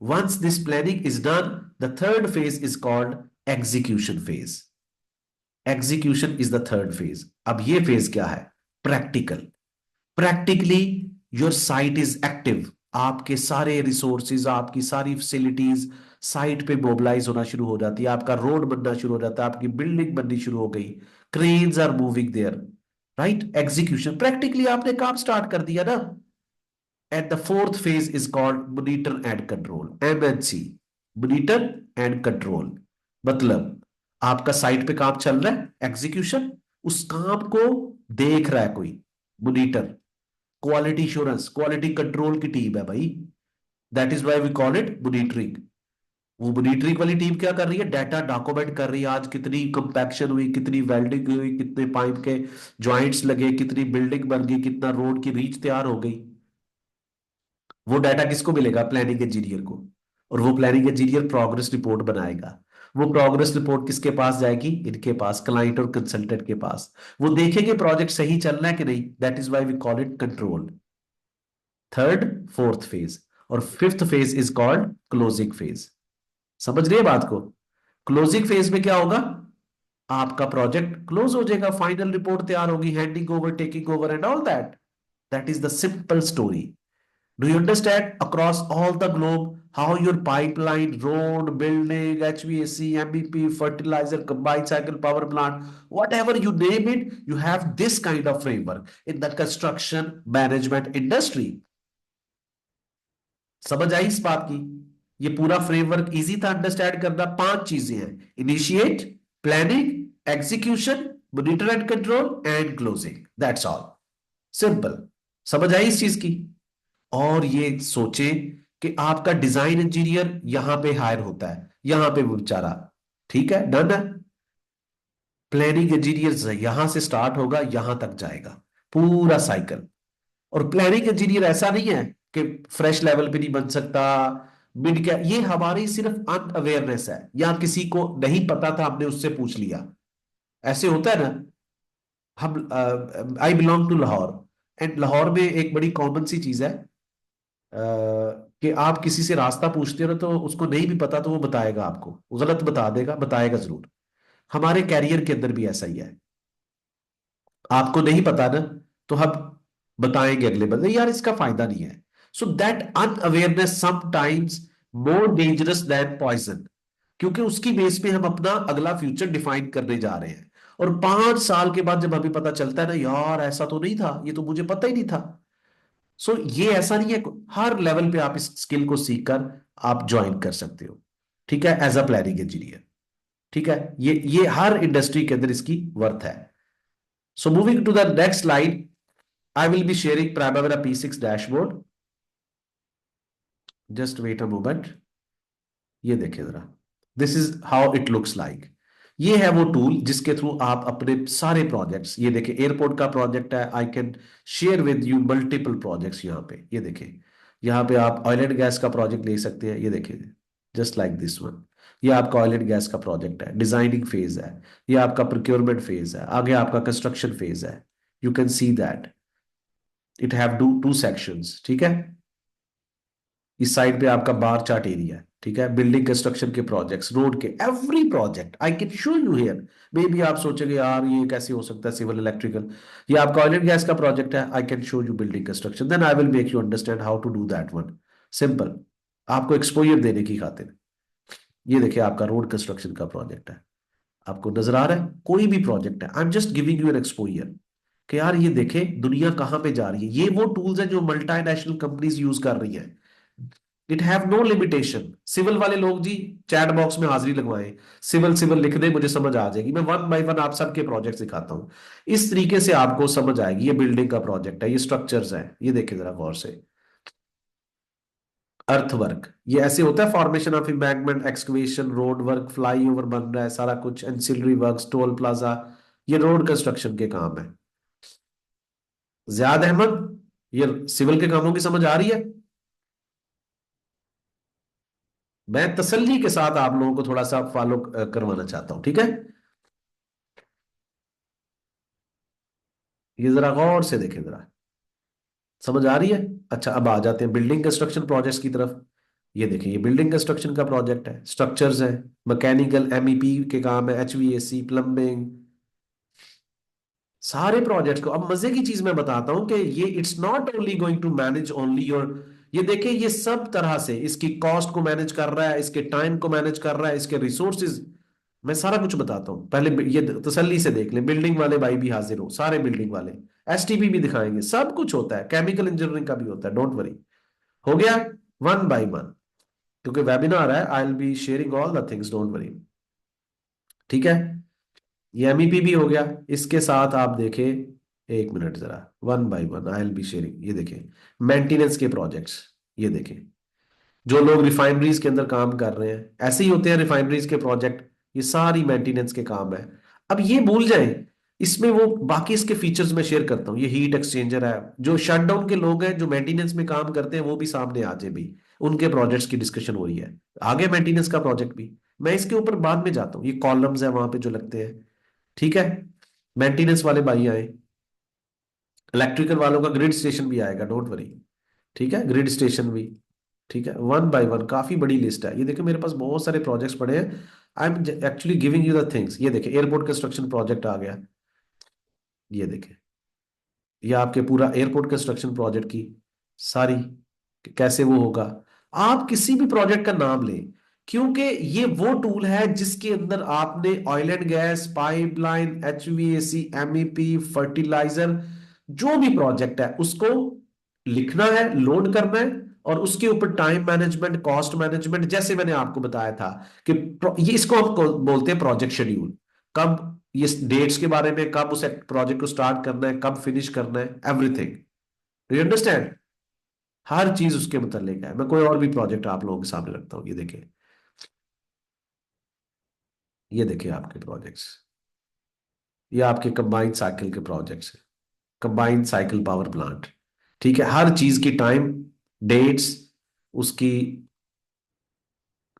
Once this planning is done, the third phase is called execution phase. Execution is the third phase. अब ये phase क्या है? Practical. Practically, your site is active. आपके सारे resources, आपकी सारी फैसिलिटीज साइट पे mobilise होना शुरू हो जाती है, आपका रोड बनना शुरू हो जाता है, आपकी बिल्डिंग बननी शुरू हो गई, cranes are moving there, right. Execution, practically आपने काम स्टार्ट कर दिया ना। And the fourth phase is called monitor and control, MNC, monitor and control। मतलब आपका साइट पे काम चल रहा है, एग्जीक्यूशन, उस काम को देख रहा है कोई, monitor. Quality insurance, quality control की टीम है भाई, that is why we call it monitoring. वो मॉनिटरिंग वाली टीम क्या कर रही है? डाटा डॉक्यूमेंट कर रही है, आज कितनी कंपैक्शन हुई, कितनी वेल्डिंग हुई, कितने पाइप के जॉइंट्स लगे, कितनी बिल्डिंग बन गई, कितना रोड की रीच तैयार हो गई। वो डाटा किसको मिलेगा? प्लानिंग इंजीनियर को। और वो प्लानिंग इंजीनियर प्रोग्रेस रिपोर्ट बनाएगा। वो प्रोग्रेस रिपोर्ट किसके पास जाएगी? इनके पास, क्लाइंट और कंसल्टेंट के पास। वो देखेंगे प्रोजेक्ट सही चल रहा है कि नहीं, that is why we call it control. Third fourth phase. और fifth phase is called closing phase. समझ रही है बात को? क्लोजिंग फेज में क्या होगा? आपका प्रोजेक्ट क्लोज हो जाएगा, फाइनल रिपोर्ट तैयार होगी, handing over, taking over and all that. That is the simple story. Do you understand? Across all the globe, how your pipeline, road, building, HVAC, MEP, fertilizer, combined cycle power plant, whatever you name it, you have this kind of framework in the construction management industry. समझ आई इस बात की? ये पूरा framework easy था understand करना। 5 चीजें हैं: initiate, planning, execution, monitor and control and closing. That's all. Simple. समझ आई इस चीज की? और ये सोचे कि आपका डिजाइन इंजीनियर यहां पे हायर होता है, यहां पे वो बेचारा, ठीक है, डन है। प्लानिंग इंजीनियर यहां से स्टार्ट होगा, यहां तक जाएगा, पूरा साइकिल। और प्लानिंग इंजीनियर ऐसा नहीं है कि फ्रेश लेवल पे नहीं बन सकता, मिड क्या, ये हमारी सिर्फ अनअवेयरनेस है, या किसी को नहीं पता था हमने उससे पूछ लिया, ऐसे होता है ना। हम I belong to Lahore, and Lahore में एक बड़ी कॉमन सी चीज है, कि आप किसी से रास्ता पूछते हो ना, तो उसको नहीं भी पता तो वो बताएगा आपको, वो गलत बता देगा, बताएगा जरूर। हमारे कैरियर के अंदर भी ऐसा ही है। आपको नहीं पता ना, तो हम बताएंगे अगले बंदे, यार इसका फायदा नहीं है। So that unawareness sometimes more dangerous than poison, क्योंकि उसकी बेस पे हम अपना अगला फ्यूचर डिफाइन करने जा रहे हैं। और 5 साल के बाद जब हमें पता चलता है ना, यार ऐसा तो नहीं था, ये तो मुझे पता ही नहीं था। सो ये ऐसा नहीं है, हर लेवल पे आप इस स्किल को सीखकर आप ज्वाइन कर सकते हो, ठीक है, एज अ प्लानिंग इंजीनियर। ठीक है, ये हर इंडस्ट्री के अंदर इसकी वर्थ है। So moving to the next slide, I will be sharing Primavera P6 dashboard. Just wait a moment. ये देखिए जरा, this is how it looks like. ये है वो टूल जिसके थ्रू आप अपने सारे प्रोजेक्ट्स, ये देखिए एयरपोर्ट का प्रोजेक्ट है, I can share with you multiple projects. यहाँ पे ये देखिए, यहाँ पे आप ऑयल एंड गैस का प्रोजेक्ट ले सकते हैं, ये देखिए, जस्ट लाइक दिस वन। ये आपका ऑयल एंड गैस का प्रोजेक्ट है, डिजाइनिंग फेज है, ये आपका प्रोक्योरमेंट फेज है, आगे आपका कंस्ट्रक्शन फेज है। You can see that it have two sections, ठीक है। इस साइड पे आपका बार चार्ट एरिया है, ठीक है, बिल्डिंग कंस्ट्रक्शन के प्रोजेक्ट्स, रोड के every project I can show you here. May be आप सोचेंगे यार ये कैसे हो सकता है, सिविल इलेक्ट्रिकल। ये आपका ऑयल एंड गैस का प्रोजेक्ट है, I can show you building construction, then I will make you understand how to do that one. Simple, आपको एक्सपोजर देने की खातिर। ये देखिए आपका रोड कंस्ट्रक्शन का प्रोजेक्ट है, आपको नजर आ रहा है, कोई भी प्रोजेक्ट है, I am just giving you N exposure कि यार ये देखे दुनिया कहां पे जा रही है। ये वो टूल्स हैं जो मल्टीनेशनल कंपनीज यूज कर रही हैं। It have no limitation. Civil वाले लोग जी चैट बॉक्स में हाजिरी लगवाएं, सिविल सिविल लिख दे, मुझे समझ आ जाएगी। मैं वन बाय वन आप सबके प्रोजेक्ट दिखाता हूं, इस तरीके से आपको समझ आएगी। ये बिल्डिंग का प्रोजेक्ट है, ये स्ट्रक्चर्स है, ये देखिए जरा गौर से। अर्थ वर्क, ये ऐसे होता है, formation of embankment, excavation, road work, fly over बन रहा है, सारा कुछ एंसिलरी वर्क, टोल प्लाजा, ये रोड कंस्ट्रक्शन के काम है। जियाद अहमद, ये सिविल के कामों की समझ आ रही है? मैं तसल्ली के साथ आप लोगों को थोड़ा सा फॉलो करवाना चाहता हूं, ठीक है। ये जरा गौर से देखें जरा, समझ आ रही है? अच्छा, अब आ जाते हैं बिल्डिंग कंस्ट्रक्शन प्रोजेक्ट्स की तरफ। ये देखिए, ये बिल्डिंग कंस्ट्रक्शन का प्रोजेक्ट है, स्ट्रक्चर्स है, मैकेनिकल, एमईपी के काम है, एचवीएसी, प्लम्बिंग, सारे प्रोजेक्ट्स को। अब मजे की चीज मैं बताता हूं कि ये it's not only going to manage only your, ये देखिए ये सब तरह से इसकी कॉस्ट को मैनेज कर रहा है, इसके टाइम को मैनेज कर रहा है, इसके रिसोर्सेज, मैं सारा कुछ बताता हूँ। पहले ये तसल्ली से देख लें, बिल्डिंग वाले भाई भी हाजिर हो, सारे बिल्डिंग वाले, एसटीपी भी दिखाएंगे, सब कुछ होता है, केमिकल इंजीनियरिंग का भी होता है, डोंट वरी। हो गया, वन बाय वन, क्योंकि वेबिनार है, आई will be sharing all the things, don't worry, ठीक है। ये एमईपी भी हो गया, इसके साथ आप देखें, एक मिनट जरा, one by one I will be sharing. ये देखें मेंटेनेंस के प्रोजेक्ट्स, ये देखें जो लोग रिफाइनरीज के अंदर काम कर रहे हैं, ऐसे ही होते हैं रिफाइनरीज के प्रोजेक्ट, ये सारी मेंटेनेंस के काम है। अब ये भूल जाएं, इसमें वो बाकी इसके फीचर्स में शेयर करता हूँ। ये हीट एक्सचेंजर है, जो शटडाउन के लोग हैं जो मेंटेनेंस में काम करते हैं वो भी सामने आ जाए भी, उनके प्रोजेक्ट्स की डिस्कशन हो रही है। आगे मेंटेनेंस का प्रोजेक्ट भी, मैं इसके ऊपर बाद में जाता हूँ। ये कॉलम्स है वहां पे जो लगते हैं, ठीक है। मेंटेनेंस वाले भाई आए, इलेक्ट्रिकल वालों का ग्रिड स्टेशन भी आएगा, डोंट वरी, ठीक है, ग्रिड स्टेशन भी, ठीक है। वन बाय वन काफी बड़ी लिस्ट है। ये देखिए मेरे पास बहुत सारे प्रोजेक्ट्स पड़े हैं, I am actually giving you the things. ये देखिए एयरपोर्ट कंस्ट्रक्शन प्रोजेक्ट आ गया, ये देखिए या आपके पूरा एयरपोर्ट कंस्ट्रक्शन प्रोजेक्ट की सारी, कि कैसे वो होगा। आप किसी भी प्रोजेक्ट का नाम लें, क्योंकि ये वो टूल है जिसके अंदर आपने oil and gas, pipeline, HVAC, MEP, fertiliser, जो भी प्रोजेक्ट है उसको लिखना है, लोड करना है, और उसके ऊपर टाइम मैनेजमेंट, कॉस्ट मैनेजमेंट, जैसे मैंने आपको बताया था कि ये इसको हम बोलते हैं प्रोजेक्ट शेड्यूल। कब ये डेट्स के बारे में, कब उस प्रोजेक्ट को स्टार्ट करना है, कब फिनिश करना है, एवरीथिंग। Do you understand? हर चीज उसके मुतालिक है। मैं कोई और भी प्रोजेक्ट आप लोगों के सामने रखता हूँ, ये देखिए, ये देखिए आपके प्रोजेक्ट्स, ये आपके कंबाइंड साइकिल के प्रोजेक्ट्स हैं, कंबाइंड साइकिल पावर प्लांट। ठीक है, हर चीज की टाइम, डेट्स, उसकी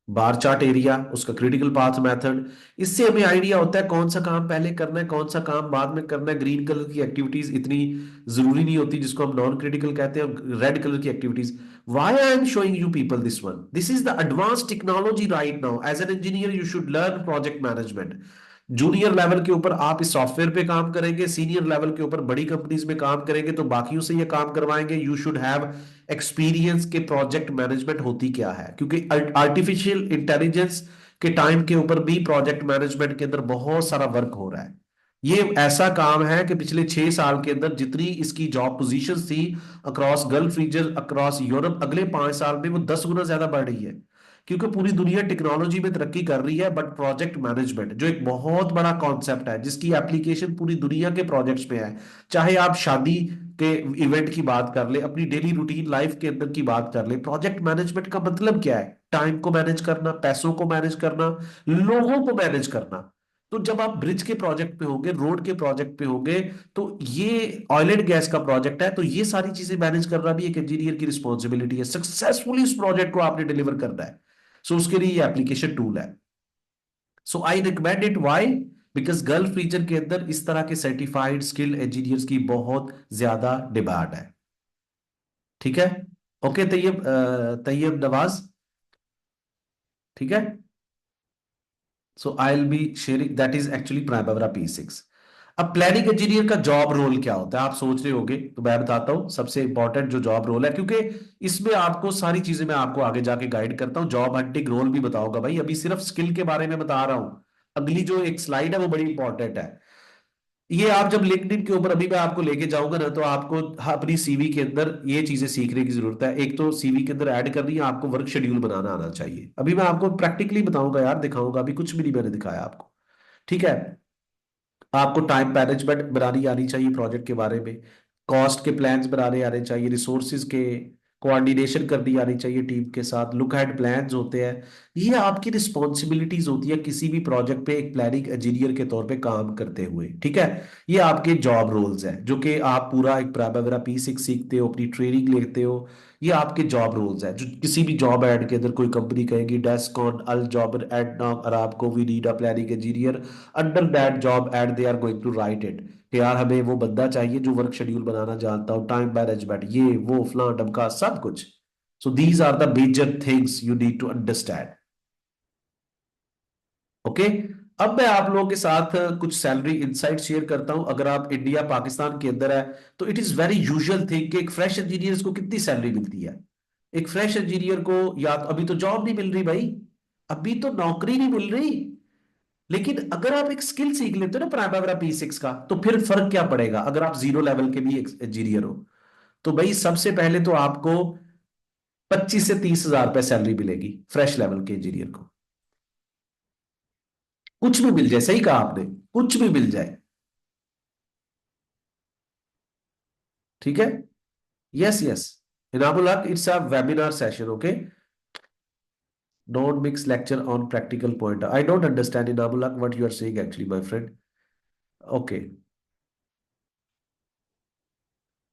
बार चार्ट एरिया, उसका क्रिटिकल पाथ मेथड, इससे हमें आइडिया होता है कौन सा काम पहले करना है, कौन सा काम बाद में करना है। ग्रीन कलर की एक्टिविटीज इतनी जरूरी नहीं होती, जिसको हम नॉन क्रिटिकल कहते हैं, रेड कलर की activities. Why I am showing you people this one, this is the advance technology right now. As an engineer you should learn project management. Junior level के ऊपर आप इस सॉफ्टवेयर पे काम करेंगे, सीनियर लेवल के ऊपर बड़ी कंपनीज में काम करेंगे तो बाकियों से ये काम करवाएंगे। यू शुड हैव एक्सपीरियंस के प्रोजेक्ट मैनेजमेंट होती क्या है, क्योंकि आर्टिफिशियल इंटेलिजेंस के टाइम के ऊपर भी प्रोजेक्ट मैनेजमेंट के अंदर बहुत सारा वर्क हो रहा है। ये ऐसा काम है कि पिछले 6 साल के अंदर जितनी इसकी जॉब पोजीशंस थी across Gulf region, across Europe, अगले 5 साल में वो 10 गुना ज्यादा बढ़ रही है। क्योंकि पूरी दुनिया टेक्नोलॉजी में तरक्की कर रही है, बट प्रोजेक्ट मैनेजमेंट जो एक बहुत बड़ा कॉन्सेप्ट है जिसकी एप्लीकेशन पूरी दुनिया के प्रोजेक्ट्स में है। चाहे आप शादी के इवेंट की बात कर ले, अपनी डेली रूटीन लाइफ के अंदर की बात कर ले, प्रोजेक्ट मैनेजमेंट का मतलब क्या है? टाइम को मैनेज करना, पैसों को मैनेज करना, लोगों को मैनेज करना। तो जब आप ब्रिज के प्रोजेक्ट पे होंगे, रोड के प्रोजेक्ट पे होंगे, तो ये ऑयल एंड गैस का प्रोजेक्ट है, तो ये सारी चीजें मैनेज करना भी एक इंजीनियर की रिस्पॉन्सिबिलिटी है। सक्सेसफुली उस प्रोजेक्ट को आपने डिलीवर करना है। सो उसके लिए ये एप्लीकेशन टूल है। So I recommend it, why? Because Gulf region के अंदर इस तरह के सर्टिफाइड स्किल्ड इंजीनियर्स की बहुत ज्यादा डिमांड है। ठीक है? ओके तैयब, तैयब नवाज, ठीक है। So I will be sharing, that is actually primary P6। अब प्लानिंग इंजीनियर का जॉब रोल क्या होता है आप सोच रहे होगे, तो मैं बताता हूं सबसे इंपॉर्टेंट जो जॉब रोल है, क्योंकि इसमें आपको सारी चीजें मैं आपको आगे जाके गाइड करता हूं, जॉब हंटिंग रोल भी बताऊंगा भाई, अभी सिर्फ स्किल के बारे में बता रहा हूं। अगली जो एक स्लाइड है वो बड़ी इंपॉर्टेंट है। ये आप जब लिंक्डइन के ऊपर अभी मैं आपको लेके जाऊंगा ना, तो आपको अपनी सीवी के अंदर ये चीजें सीखने की जरूरत है। एक तो सीवी के अंदर ऐड करनी है, आपको वर्क शेड्यूल बनाना आना चाहिए। अभी मैं आपको प्रैक्टिकली बताऊंगा यार, दिखाऊंगा, अभी कुछ भी नहीं मैंने दिखाया आपको। ठीक है? आपको टाइम मैनेजमेंट बनानी आनी चाहिए प्रोजेक्ट के बारे में, कॉस्ट के प्लान्स बनाने आने चाहिए, रिसोर्सेज के कोऑर्डिनेशन करनी आनी चाहिए टीम के साथ, लुक एट प्लान्स होते हैं। ये आपकी रिस्पॉन्सिबिलिटीज होती है किसी भी प्रोजेक्ट पे एक प्लानिंग इंजीनियर के तौर पे काम करते हुए। ठीक है? ये आपके जॉब रोल्स हैं जो कि आप पूरा एक प्राइमरी P6 सीखते हो, अपनी ट्रेनिंग लेते हो। ये आपके जॉब रोल्स हैं जो किसी भी जॉब एड के अंदर कोई कंपनी कहेगी, desk on all job ad now Aramco we need a planning engineer, under that job ad they are going to write it कि यार हमें वो बंदा चाहिए जो वर्क शेड्यूल बनाना जानता हो, टाइम मैनेजमेंट, ये वो फलां डमका सब कुछ। So these are the major things you need to understand. Okay? अब मैं आप लोगों के साथ कुछ सैलरी इंसाइट शेयर करता हूं। अगर आप इंडिया पाकिस्तान के अंदर है तो it is very usual thing कि एक फ्रेश इंजीनियर को कितनी सैलरी मिलती है। एक फ्रेश इंजीनियर को, या तो अभी तो जॉब नहीं मिल रही भाई, अभी तो नौकरी नहीं मिल रही, लेकिन अगर आप एक स्किल सीख लेते हो ना प्राइमरी P6 का, तो फिर फर्क क्या पड़ेगा अगर आप जीरो लेवल के भी इंजीनियर हो। तो भाई सबसे पहले तो आपको 25 से 30 हजार रुपए सैलरी मिलेगी फ्रेश लेवल के इंजीनियर को। कुछ भी मिल जाए, सही कहा आपने, कुछ भी मिल जाए। ठीक है? Yes yes. Inamul Haq, it's a webinar session, okay? Don't mix lecture on practical point. I don't understand Inamul Haq what you are saying actually my friend. Okay,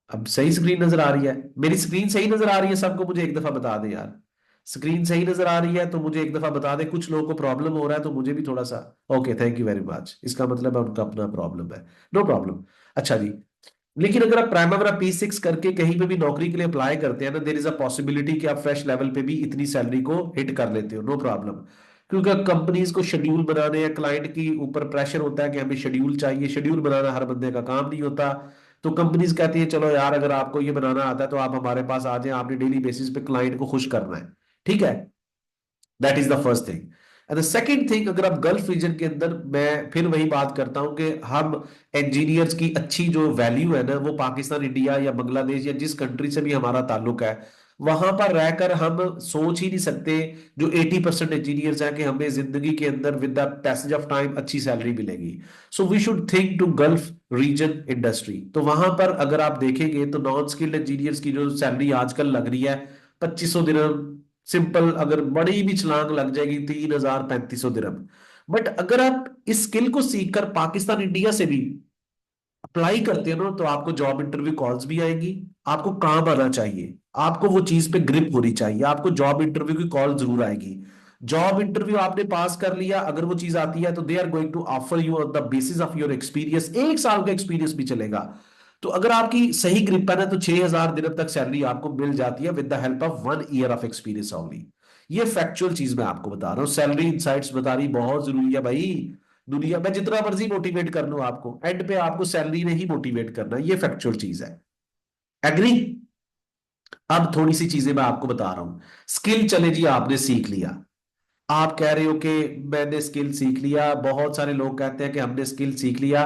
अब सही स्क्रीन नजर आ रही है? मेरी स्क्रीन सही नजर आ रही है सबको? मुझे एक दफा बता दे यार, स्क्रीन सही नजर आ रही है तो मुझे एक दफा बता दे। कुछ लोगों को प्रॉब्लम हो रहा है तो मुझे भी थोड़ा सा। Okay, thank you very much, इसका मतलब है उनका अपना प्रॉब्लम है। No problem. अच्छा जी, लेकिन अगर आप प्राइमरी P6 करके कहीं पे भी नौकरी के लिए अप्लाई करते हैं ना, देर इज अ पॉसिबिलिटी कि आप फ्रेश लेवल पे भी इतनी सैलरी को हिट कर लेते हो, नो प्रॉब्लम। क्योंकि कंपनीज को शेड्यूल बनाने या क्लाइंट की ऊपर प्रेशर होता है कि हमें शेड्यूल चाहिए, शेड्यूल बनाना हर बंदे का काम नहीं होता। तो कंपनीज कहती है चलो यार अगर आपको ये बनाना आता है तो आप हमारे पास आ जाएं, आपने डेली बेसिस पे क्लाइंट को खुश करना है। ठीक है, that is the first thing. And the second thing, अगर आप गल्फ रीजन के अंदर, मैं फिर वही बात करता हूं कि हम इंजीनियर्स की अच्छी जो वैल्यू है ना, वो पाकिस्तान, इंडिया या बांग्लादेश या जिस कंट्री से भी हमारा ताल्लुक है, वहां पर रहकर हम सोच ही नहीं सकते जो 80% इंजीनियर्स हैं कि हमें जिंदगी के अंदर with the passage of time अच्छी सैलरी मिलेगी। So we should think to Gulf region industry. तो वहां पर अगर आप देखेंगे तो नॉन स्किल्ड इंजीनियर्स की जो सैलरी आजकल लग रही है 2500 दिरहम, सिंपल अगर बड़ी भी छलांग लग जाएगी 3000 3500 दिरहम। बट अगर आप इस स्किल को सीखकर पाकिस्तान इंडिया से भी अप्लाई करते हो ना, तो आपको जॉब इंटरव्यू कॉल्स भी आएंगी। आपको काम आना चाहिए, आपको वो चीज पे ग्रिप होनी चाहिए, आपको जॉब इंटरव्यू की कॉल जरूर आएगी। जॉब इंटरव्यू आपने पास कर लिया, अगर वो चीज आती है तो they are going to offer you on the basis of your experience. 1 साल का एक्सपीरियंस भी चलेगा। तो अगर आपकी सही ग्रिप है ना, तो 6000 दिरहम तक सैलरी आपको मिल जाती है with the help of 1 year of experience only. ये फैक्चुअल चीज मैं आपको बता रहा हूँ, सैलरी इनसाइट्स बता रही बहुत जरूरी है भाई। दुनिया में जितना मर्जी मोटिवेट कर लूं आपको, एंड पे आपको सैलरी ने ही मोटिवेट करना है, ये फैक्चुअल चीज है। एग्री? अब थोड़ी सी चीजें मैं आपको बता रहा हूं। स्किल चले जी, आपने सीख लिया। आप कह रहे हो कि मैंने स्किल सीख लिया, बहुत सारे लोग कहते हैं कि हमने स्किल सीख लिया।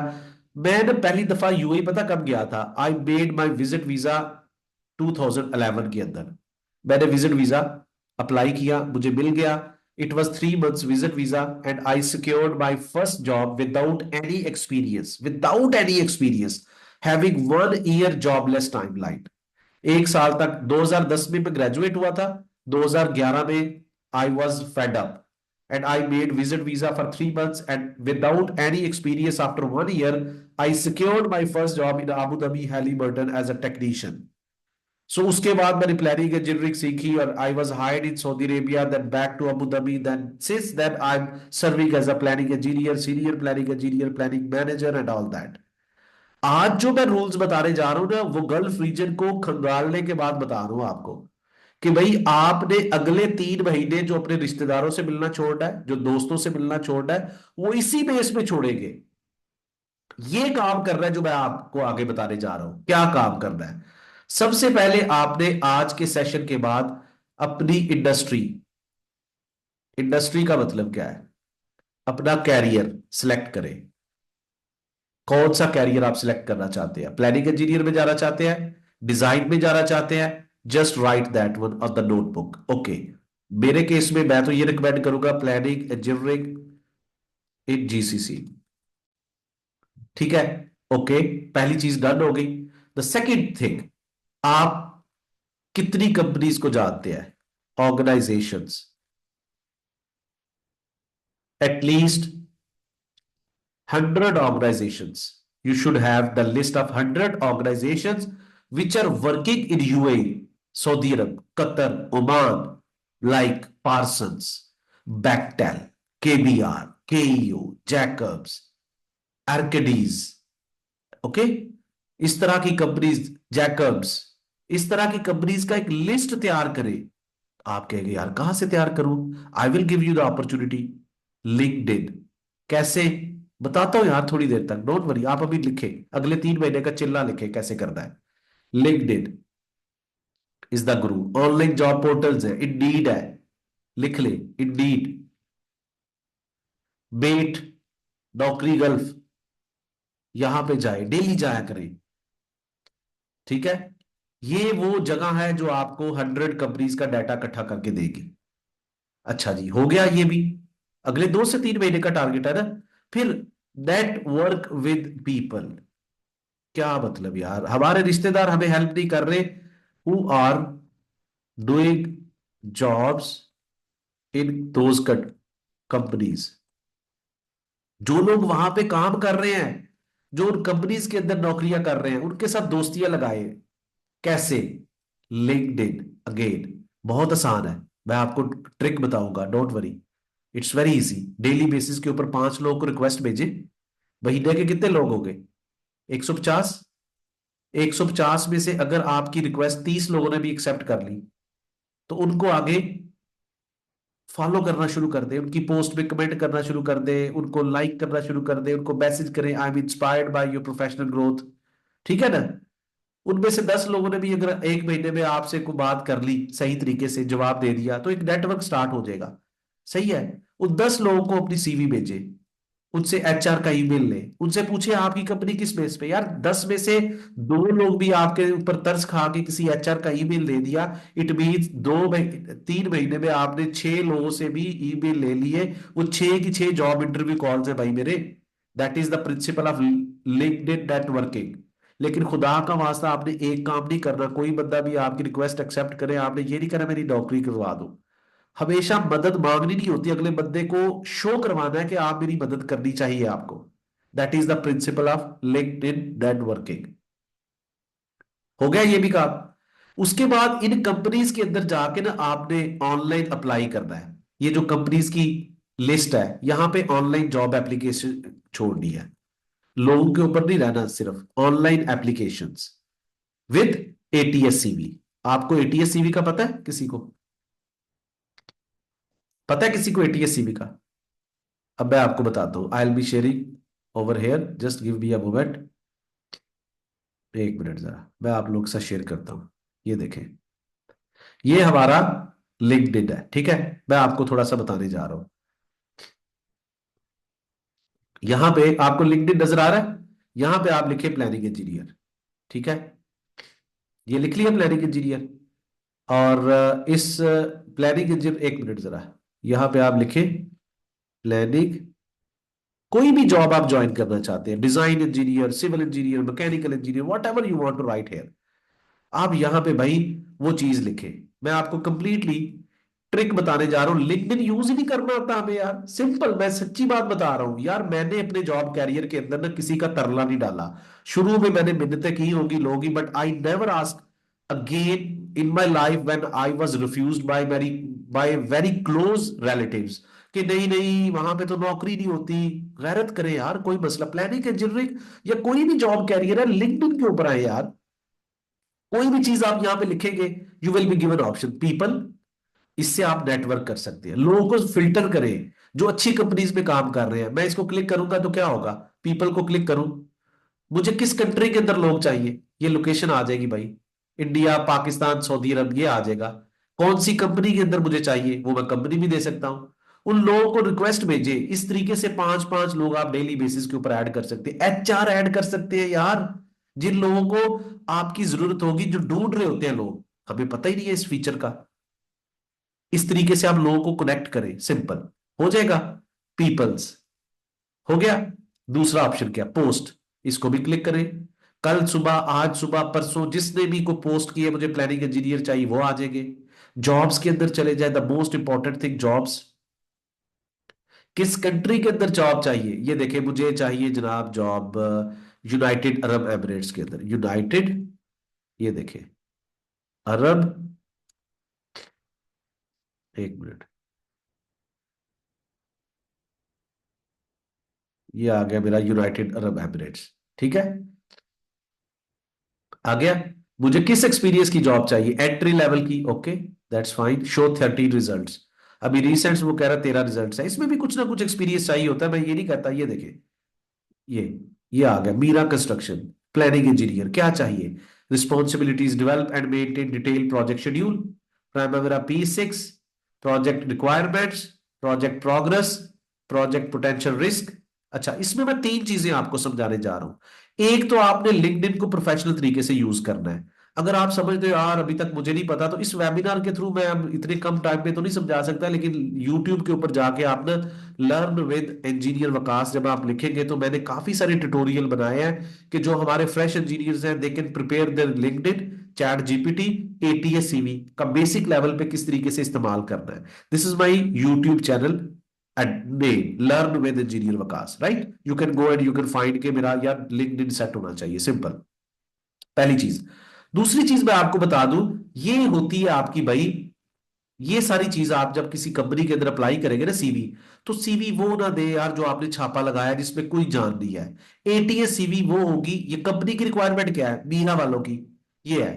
मैंने पहली दफा यूएई पता कब गया था? I made my visit visa 2011 के अंदर। मैंने विजिट वीजा अप्लाई किया, मुझे मिल गया। It was 3 months visit visa and I secured my first job without any experience, having 1 year jobless timeline. 1 साल तक, 2010 में मैं ग्रेजुएट हुआ था, 2011 में I was fed up and I made visit visa for 3 months, and without any experience, after 1 year I secured my first job in Abu Dhabi Halliburton as a technician. So उसके बाद मैंने planning engineering सीखी और I was hired in Saudi Arabia, then back to Abu Dhabi, then since then I am serving as a planning engineer, senior planning engineer, planning manager and all that. आज जो मैं rules बताने जा रहा हूं ना, वो गल्फ रीजन को खंगालने के बाद बता रहा हूं आपको कि भाई आपने अगले 3 महीने जो अपने रिश्तेदारों से मिलना छोड़ना है, जो दोस्तों से मिलना छोड़ना है, वो इसी बेस में छोड़ेंगे। ये काम करना है जो मैं आपको आगे बताने जा रहा हूं। क्या काम करना है? सबसे पहले आपने आज के सेशन के बाद अपनी इंडस्ट्री, इंडस्ट्री का मतलब क्या है, अपना कैरियर सिलेक्ट करें। कौन सा कैरियर आप सिलेक्ट करना चाहते हैं? प्लानिंग इंजीनियर में जाना चाहते हैं, डिजाइन में जाना चाहते हैं? Just right that one on the notebook. Okay, मेरे केस में मैं तो ये रिकमेंड करूंगा प्लानिंग इंजीनियरिंग इन जीसीसी। ठीक है, ओके, पहली चीज डन हो गई। द सेकेंड थिंग, आप कितनी कंपनीज को जानते हैं, organisations? At least 100 organizations. You should have the list of 100 organizations which are working in UAE, Saudi Arab, Qatar, Oman, like Parsons, Bechtel, KBR, KEO, Jacobs, Arcadis, okay, इस तरह की companies, Jacobs, इस तरह की कंपनीज का एक लिस्ट तैयार करें। आप कहेंगे यार कहां से तैयार करूं? I will give you the opportunity. LinkedIn. कैसे? बताता हूं यार थोड़ी देर तक, डोंट वरी। आप अभी लिखे, अगले 3 महीने का चिल्ला लिखे कैसे करना है। LinkedIn is the Guru. Online job portals है, इंडीड है, लिख ले, इंडीड, बेट, नौकरी गल्फ, यहां पे जाए, डेली जाया करें। ठीक है, ये वो जगह है जो आपको 100 कंपनीज का डाटा इकट्ठा करके देगी। अच्छा जी, हो गया ये भी। अगले 2 से 3 महीने का टारगेट है ना। फिर नेटवर्क विद पीपल। क्या मतलब यार, हमारे रिश्तेदार हमें हेल्प नहीं कर रहे, who are doing jobs in those companies. जो लोग वहां पे काम कर रहे हैं, जो उन कंपनीज के अंदर नौकरियां कर रहे हैं, उनके साथ दोस्तियां लगाए। कैसे? लिंक्डइन। अगेन बहुत आसान है, मैं आपको ट्रिक बताऊंगा, don't worry, it's very easy. Daily basis के ऊपर 5 लोगों को रिक्वेस्ट भेजे। महीने के कितने लोग हो गए? 150। 150 में से अगर आपकी रिक्वेस्ट 30 लोगों ने भी एक्सेप्ट कर ली, तो उनको आगे फॉलो करना शुरू कर दे, उनकी पोस्ट पे कमेंट करना शुरू कर दे, उनको लाइक करना शुरू कर दे, उनको मैसेज करें, I am inspired by your professional growth. ठीक है ना। उनमें से 10 लोगों ने भी अगर एक महीने में आपसे को बात कर ली, सही तरीके से जवाब दे दिया, तो एक नेटवर्क स्टार्ट हो जाएगा। सही है। उन 10 लोगों को अपनी सीवी भेजे, उनसे एचआर का ईमेल ले, उनसे पूछे आपकी कंपनी किस बेस पे। यार 10 में से 2 लोग भी आपके ऊपर तरस खा के किसी एचआर का ईमेल दे दिया, इट मीन 3 महीने में आपने 6 लोगों से भी ईमेल ले लिए। वो 6 की 6 जॉब इंटरव्यू कॉल्स है भाई मेरे। That is the principle of LinkedIn networking. लेकिन खुदा का वास्ता आपने एक काम नहीं करना, कोई बंदा भी आपकी रिक्वेस्ट एक्सेप्ट करे, आपने ये नहीं करना मेरी नौकरी करवा दो। हमेशा मदद मांगनी नहीं होती, अगले बंदे को शो करवाना है कि आप मेरी मदद करनी चाहिए आपको। That is the principle of LinkedIn networking. हो गया ये भी काम। उसके बाद इन कंपनीज के अंदर जाके ना आपने ऑनलाइन अप्लाई करना है। ये जो कंपनीज की लिस्ट है, यहां पे ऑनलाइन जॉब एप्लीकेशन छोड़नी है। लोगों के ऊपर नहीं रहना, सिर्फ online applications with ATS CV. आपको एटीएस सीवी का पता है किसी को? पता है किसी को एटीएस सीवी का? अब मैं आपको बताता हूँ, आई will be sharing over here, just give me a moment. एक मिनट जरा मैं आप लोग के साथ शेयर करता हूँ। ये देखें, ये हमारा लिंक्डइन है, ठीक है। मैं आपको थोड़ा सा बताने जा रहा हूँ। यहां पे आपको लिंक्डइन नजर आ रहा है, यहां पे आप लिखे प्लानिंग इंजीनियर, ठीक है। ये लिख लिया प्लानिंग इंजीनियर। और इस प्लानिंग इंजीनियर, एक मिनट जरा, यहां पे आप लिखे प्लानिंग, कोई भी जॉब आप ज्वाइन करना चाहते हैं, design engineer, civil engineer, mechanical engineer, whatever you want to write here, आप यहां पे भाई वो चीज लिखे। मैं आपको कंप्लीटली ट्रिक बताने जा रहा हूं। लिंक्डइन यूज ही नहीं करना आता हमें यार, सिंपल, मैं सच्ची बात बता रहा हूं यार। मैंने अपने जॉब कैरियर के अंदर ना किसी का तरला नहीं डाला। शुरू में मैंने मिन्नतें की होगी लोगों की, but I never ask again in my life when I was refused by very close relatives कि नहीं नहीं वहां पे तो नौकरी नहीं होती। गैरत करे यार, कोई मसला, प्लानिंग इंजीनियरिंग या कोई भी जॉब कैरियर है, लिंक्डइन के ऊपर है यार। कोई भी चीज आप यहां पे लिखेंगे, you will be given option people. इससे आप नेटवर्क कर सकते हैं, लोगों को फिल्टर करें जो अच्छी कंपनीज में काम कर रहे हैं। मैं इसको क्लिक करूंगा तो क्या होगा, पीपल को क्लिक करूं, मुझे किस कंट्री के अंदर लोग चाहिए, ये लोकेशन आ जाएगी भाई। इंडिया, पाकिस्तान, सऊदी अरब, ये आ जाएगा। कौन सी कंपनी के अंदर मुझे चाहिए, वो मैं कंपनी भी दे सकता हूं। उन लोगों को रिक्वेस्ट भेजे, इस तरीके से 5-5 लोग आप डेली बेसिस के ऊपर ऐड कर सकते हैं। एचआर ऐड कर सकते हैं यार, जिन लोगों को आपकी जरूरत होगी, जो ढूंढ रहे होते हैं लोग, हमें पता ही नहीं है इस फीचर का। इस तरीके से आप लोगों को कनेक्ट करें, सिंपल हो जाएगा। पीपल्स हो गया। दूसरा ऑप्शन क्या, पोस्ट, इसको भी क्लिक करें। कल सुबह, आज सुबह, परसों, जिसने भी को पोस्ट किए मुझे प्लानिंग इंजीनियर चाहिए, वो आ जाएंगे। जॉब्स के अंदर चले जाए, the most important thing jobs, किस कंट्री के अंदर जॉब चाहिए, ये देखें, मुझे चाहिए जनाब जॉब यूनाइटेड अरब एमिरेट्स के अंदर, यूनाइटेड, ये देखें, अरब, एक मिनट, ये आ गया मेरा यूनाइटेड अरब एमिरेट्स, ठीक है। आ गया। मुझे किस एक्सपीरियंस की जॉब चाहिए, एंट्री लेवल की, okay, that's fine, show 30 results. अभी रिसेंट वो कह रहा है 13 रिजल्ट्स है, इसमें भी कुछ ना कुछ एक्सपीरियंस चाहिए होता है, मैं ये नहीं कहता। ये देखे, ये ये आ गया मीरा कंस्ट्रक्शन, प्लानिंग इंजीनियर, क्या चाहिए, responsibilities, develop and maintain detail project schedule, primary P6, project requirements, project progress, project potential risk. अच्छा, इसमें मैं 3 चीजें आपको समझाने जा रहा हूं। एक तो आपने लिंक्डइन को प्रोफेशनल तरीके से यूज करना है। अगर आप समझते हो यार अभी तक मुझे नहीं पता, तो इस वेबिनार के थ्रू मैं अब इतने कम टाइम में तो नहीं समझा सकता, लेकिन यूट्यूब के ऊपर जाके आप ना लर्न विद इंजीनियर वकास जब आप लिखेंगे, तो मैंने काफी सारे ट्यूटोरियल बनाए हैं कि जो हमारे फ्रेश इंजीनियर्स हैं, they can prepare their LinkedIn, chat GPT, ATS CV का बेसिक लेवल पे किस तरीके से इस्तेमाल करना है। This is my YouTube channel at name learn with engineer Waqas, right. You can go and you can find के मेरा यार लिंक्डइन सेट होना चाहिए, सिंपल, पहली चीज। दूसरी चीज मैं आपको बता दूं, ये होती है आपकी भाई, ये सारी चीज आप जब किसी कंपनी के अंदर अप्लाई करेंगे ना सीवी, तो सीवी वो ना दे यार जो आपने छापा लगाया जिसमें कोई जान नहीं है। एटीएस सीवी वो होगी, ये कंपनी की रिक्वायरमेंट क्या है, मीना वालों की, ये है।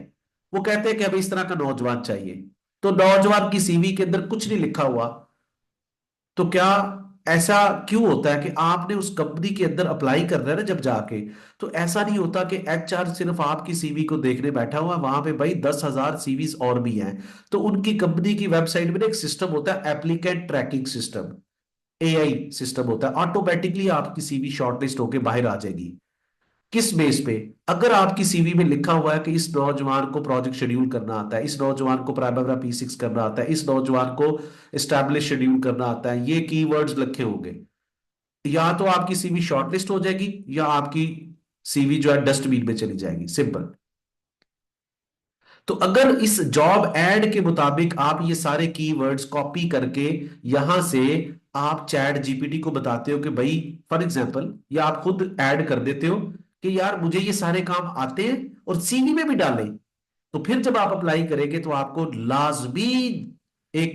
वो कहते हैं कि हमें इस तरह का नौजवान चाहिए, तो नौजवान की सीवी के अंदर कुछ नहीं लिखा हुआ, तो क्या ऐसा क्यों होता है कि आपने उस कंपनी के अंदर अप्लाई कर रहे हैं ना जब जाके, तो ऐसा नहीं होता कि एचआर सिर्फ आपकी सीवी को देखने बैठा हुआ है, वहां पे भाई 10,000 सीवीज और भी हैं। तो उनकी कंपनी की वेबसाइट में ना एक सिस्टम होता है, applicant tracking system, AI system होता है, ऑटोमेटिकली आपकी सीवी शॉर्टलिस्ट होके बाहर आ जाएगी। किस बेस पे? अगर आपकी सीवी में लिखा हुआ है कि इस नौजवान को प्रोजेक्ट शेड्यूल करना आता है, इस नौजवान को प्राइमरी P6 करना आता है, इस नौजवान को एस्टैब्लिश शेड्यूल करना आता है, ये कीवर्ड्स लिखे होंगे, या तो आपकी सीवी शॉर्टलिस्ट हो जाएगी या आपकी सीवी जो है डस्टबिन में चली जाएगी, सिंपल। तो अगर इस जॉब एड के मुताबिक आप ये सारे कीवर्ड्स कॉपी करके यहां से आप चैट जीपीटी को बताते हो कि भाई, फॉर एग्जांपल, या आप खुद ऐड कर देते हो कि यार मुझे ये सारे काम आते हैं, और सीवी में भी डालें, तो फिर जब आप अप्लाई करेंगे तो आपको लाजमी एक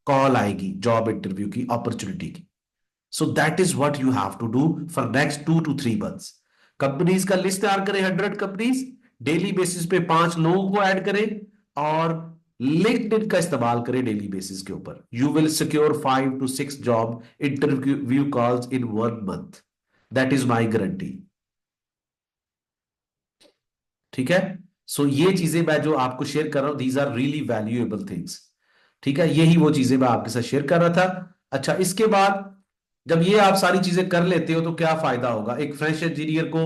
कॉल आएगी जॉब इंटरव्यू की अपॉर्चुनिटी की। So that is what you have to do for next 2 to 3 months। Companies का लिस्ट तैयार करें, 100 कंपनीज, डेली बेसिस पे 5 लोगों को ऐड करें, और लिंक्डइन का इस्तेमाल करें डेली बेसिस के ऊपर। You will secure 5 to 6 job interview calls in 1 month। That is my guarantee. ठीक है। सो ये चीजें मैं जो आपको शेयर कर रहा हूं, these are really valuable things. ठीक है, यही वो चीजें मैं आपके साथ शेयर कर रहा था। अच्छा, इसके बाद जब ये आप सारी चीजें कर लेते हो तो क्या फायदा होगा एक फ्रेश इंजीनियर को?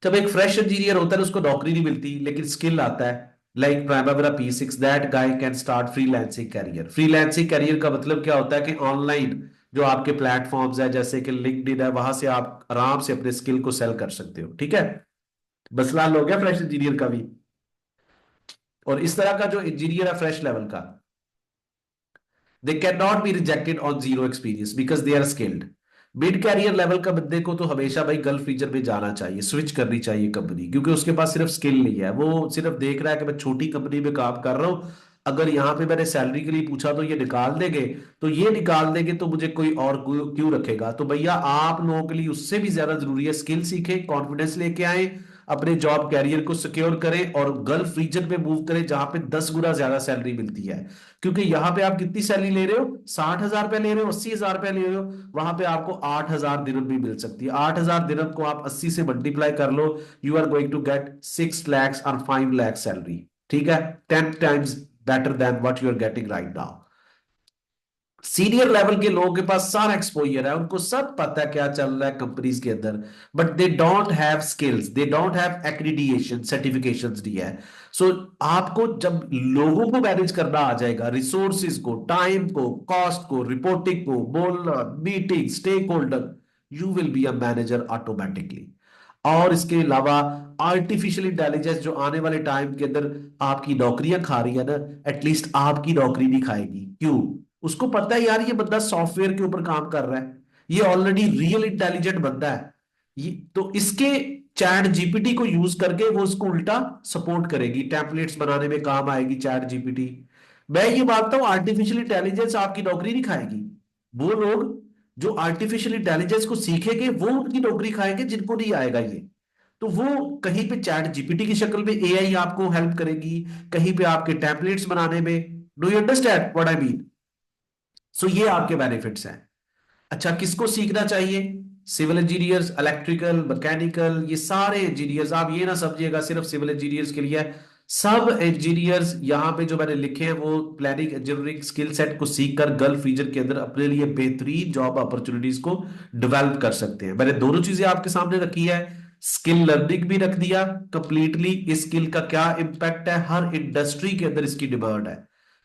जब एक फ्रेश इंजीनियर होता है उसको नौकरी नहीं मिलती, लेकिन स्किल आता है, like primary P6, that guy can start freelancing career. Freelancing career का मतलब क्या होता है कि ऑनलाइन जो आपके प्लेटफॉर्म्स है जैसे कि लिंक्डइन है, वहां से आप आराम से अपने स्किल को सेल कर सकते हो। ठीक है, मसला हल हो गया फ्रेश इंजीनियर का भी। और इस तरह का जो इंजीनियर है फ्रेश लेवल का, they can not be rejected on zero experience because they are skilled. Mid career level का बंदे को तो हमेशा भाई गल्फ रीजन में जाना चाहिए, स्विच करनी चाहिए कंपनी, क्योंकि उसके पास सिर्फ स्किल नहीं है, वो सिर्फ देख रहा है कि मैं छोटी कंपनी में काम कर रहा हूं, अगर यहां पे मैंने सैलरी के लिए पूछा तो ये निकाल देंगे, तो ये निकाल देंगे तो मुझे कोई और क्यों रखेगा? तो भैया आप लोगों के लिए उससे भी ज्यादा जरूरी है स्किल सीखे, कॉन्फिडेंस लेके आए, अपने जॉब कैरियर को सिक्योर करें और गल्फ रीजन में मूव करें जहां पे 10 गुना ज्यादा सैलरी मिलती है। क्योंकि यहां पे आप कितनी सैलरी ले रहे हो? 60,000 रुपए ले रहे हो, 80,000 रुपए ले रहे हो, वहां पे आपको 8,000 दिरहम भी मिल सकती है। 8,000 दिरहम को आप 80 से मल्टीप्लाई कर लो, you are going to get 6 lakhs और 5 लाख सैलरी। ठीक है, 10 times better than what you are getting right now. Senior level के लोगों के पास सारा एक्सपोजर है, उनको सब पता है क्या चल रहा है कंपनीज के अंदर, but they don't have skills, they don't have accreditation certifications दिया है। सो आपको जब लोगों को मैनेज करना आ जाएगा, रिसोर्सेज को, टाइम को, कॉस्ट को, रिपोर्टिंग को, बोलना, meeting, stakeholder, you will be a manager automatically. और इसके अलावा आर्टिफिशियल इंटेलिजेंस जो आने वाले टाइम के अंदर आपकी नौकरियां खा रही है ना, एटलीस्ट आपकी नौकरी नहीं खाएगी। क्यों? उसको पता है यार ये बंदा सॉफ्टवेयर के ऊपर काम कर रहा है, ये ऑलरेडी रियल इंटेलिजेंट बंदा है, ये तो इसके चैट जीपीटी को यूज करके वो उसको उल्टा सपोर्ट करेगी, टेम्पलेट्स बनाने में काम आएगी चैट जीपीटी। मैं ये मानता हूं आर्टिफिशियल इंटेलिजेंस आपकी नौकरी नहीं खाएगी। वो लोग जो आर्टिफिशियल इंटेलिजेंस को सीखेंगे वो उनकी नौकरी खाएंगे, जिनको नहीं आएगा ये, तो वो कहीं पे चैट जीपीटी की शक्ल में एआई आपको हेल्प करेगी, कहीं पे आपके टेम्पलेट्स बनाने में। Do you understand what I mean? So ये आपके बेनिफिट्स हैं। अच्छा, किसको सीखना चाहिए? सिविल इंजीनियर्स, इलेक्ट्रिकल, मैकेनिकल, ये सारे इंजीनियर्स, आप ये ना समझिएगा सिर्फ सिविल इंजीनियर्स के लिए है। सब इंजीनियर्स यहाँ पे जो मैंने लिखे हैं वो प्लानिंग इंजीनियरिंग स्किल सेट को सीखकर गल्फ रीजन के अंदर अपने लिए बेहतरीन जॉब अपॉर्चुनिटीज को डेवलप कर सकते हैं। मैंने दोनों चीजें आपके सामने रखी है, स्किल लर्निंग भी रख दिया कंप्लीटली, इस स्किल का क्या इम्पैक्ट है, हर इंडस्ट्री के अंदर इसकी डिमांड है।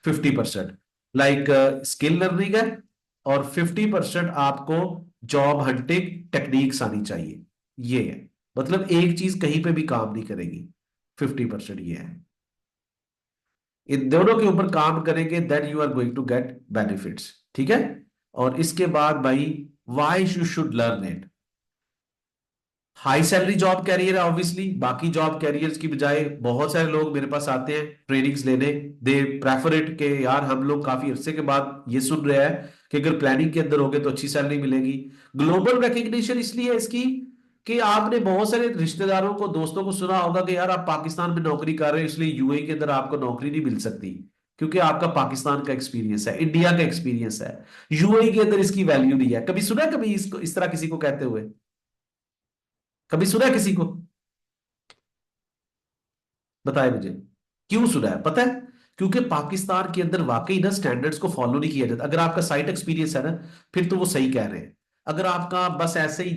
50% लाइक स्किल लर्निंग है, और 50% आपको जॉब हंटिंग टेक्निक्स आनी चाहिए। ये है, मतलब एक चीज कहीं पे भी काम नहीं करेगी, 50% ये है। इन दोनों के ऊपर काम करेंगे then you are going to get benefits. ठीक है। और इसके बाद भाई, why you should learn it? High salary job career है ऑब्वियसली, बाकी जॉब कैरियर्स की बजाय बहुत सारे लोग मेरे पास आते हैं ट्रेनिंग्स लेने, दे प्रेफर इट के यार हम लोग काफी अरसे के बाद ये सुन रहे हैं कि अगर प्लानिंग के अंदर होगे तो अच्छी सैलरी मिलेगी। ग्लोबल रिकग्निशन इसलिए है इसकी कि आपने बहुत सारे रिश्तेदारों को, दोस्तों को सुना होगा कि यार आप पाकिस्तान में नौकरी कर रहे हो इसलिए यूएई के अंदर आपको नौकरी नहीं मिल सकती। क्योंकि आपका पाकिस्तान का एक्सपीरियंस है, इंडिया का एक्सपीरियंस है। यूएई के अंदर इसकी वैल्यू नहीं है। कभी सुना है कभी इसको इस तरह किसी को कहते हुए? कभी सुना है किसी को? बताए मुझे। क्यों सुना है पता है? क्योंकि पाकिस्तान के अंदर वाकई ना स्टैंडर्ड्स को फॉलो नहीं किया जाता। अगर आपका साइट एक्सपीरियंस है ना, फिर तो वो सही कह रहे हैं। अगर आपका बस ऐसे ही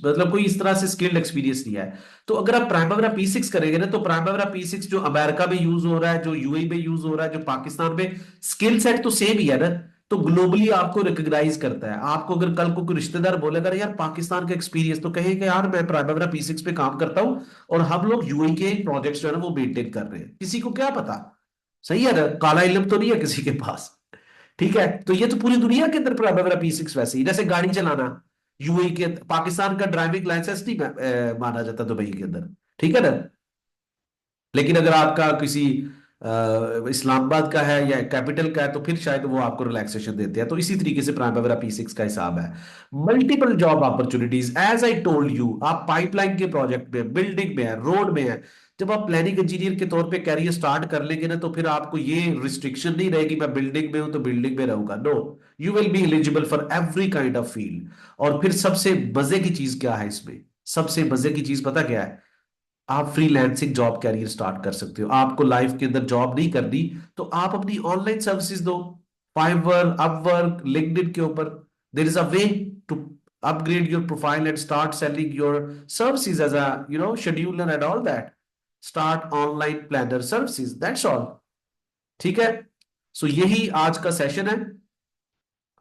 मतलब कोई इस तरह से स्किल्ड एक्सपीरियंस नहीं है, तो अगर आप प्राइमवेरा P6 करेंगे ना, तो प्राइमवेरा P6 जो अमेरिका में यूज हो रहा है, जो यूएई में यूज हो रहा है, जो पाकिस्तान में, स्किल सेट तो सेम ही है ना। तो ग्लोबली आपको रिकॉग्नाइज करता है। आपको अगर कल को कोई रिश्तेदार बोलेगा, "अरे यार पाकिस्तान का एक्सपीरियंस", तो कहेगा, "यार मैं प्राइमवेरा P6 पे काम करता हूँ और हम लोग यूएई के प्रोजेक्ट्स जो है ना वो मेंटेन कर रहे हैं"। किसी को क्या पता? सही है ना, काला इल्म तो नहीं है किसी के पास। ठीक है, तो ये तो पूरी दुनिया के अंदर प्राइमवेरा P6 वैसे ही, जैसे गाड़ी चलाना, यूएई के पाकिस्तान का ड्राइविंग लाइसेंस नहीं माना जाता दुबई के अंदर। ठीक है ना? लेकिन अगर आपका किसी इस्लामाबाद का है या कैपिटल का है, तो फिर शायद वो आपको रिलैक्सेशन देते हैं। तो इसी तरीके से प्राइमवेरा P6 का हिसाब है। Multiple job opportunities, as I told you, आप पाइपलाइन के प्रोजेक्ट में, बिल्डिंग में है, रोड में है। जब आप प्लानिंग इंजीनियर के तौर पे कैरियर स्टार्ट कर लेंगे ना, तो फिर आपको ये रिस्ट्रिक्शन नहीं रहेगी, मैं बिल्डिंग में हूं तो बिल्डिंग में रहूंगा। No, you will be eligible for every kind of field. और फिर सबसे मजे की चीज क्या है इसमें? सबसे मजे की चीज पता क्या है? आप फ्रीलैंसिंग जॉब कैरियर स्टार्ट कर सकते हो। आपको लाइफ के अंदर जॉब नहीं करनी, तो आप अपनी ऑनलाइन सर्विसेज दो। फाइवर, अपवर्क, लिंक्डइन के ऊपर there is a way to upgrade your profile and start selling your services as a scheduler and all that. Start online planner services, that's all. ठीक है? सो यही आज का सेशन है।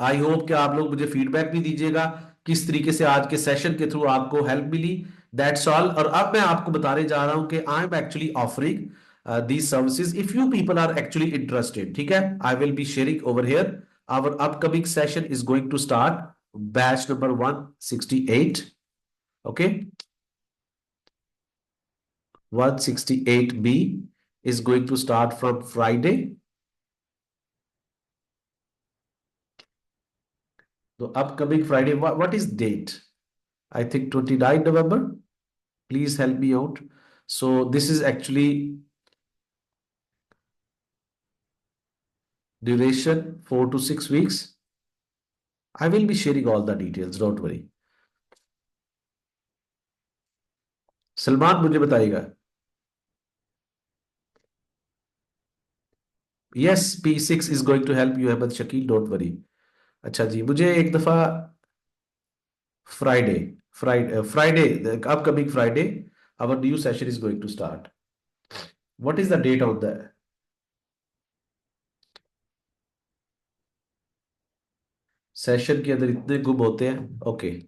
I hope कि आप लोग मुझे फीडबैक भी दीजिएगा किस तरीके से आज के सेशन के थ्रू आपको हेल्प मिली। That's all. और अब मैं आपको बताने जा रहा हूं कि I am actually offering these services if you people are actually interested। ठीक है, I will be sharing over here। our upcoming session is going to start batch number 168। okay, 168B is going to start from Friday। तो upcoming Friday, what is date? I think 29 November। Please help me out। So this is actually duration 4 to 6 weeks। I will be sharing all the details, don't worry। Salman मुझे बताइएगा। Yes, P6 is going to help you, Ahmed Shakil, don't worry. अच्छा जी, मुझे एक दफा Friday, Friday, upcoming Friday our new session is going to start। what is the date of the session के अंदर इतने गुम होते हैं। ओके।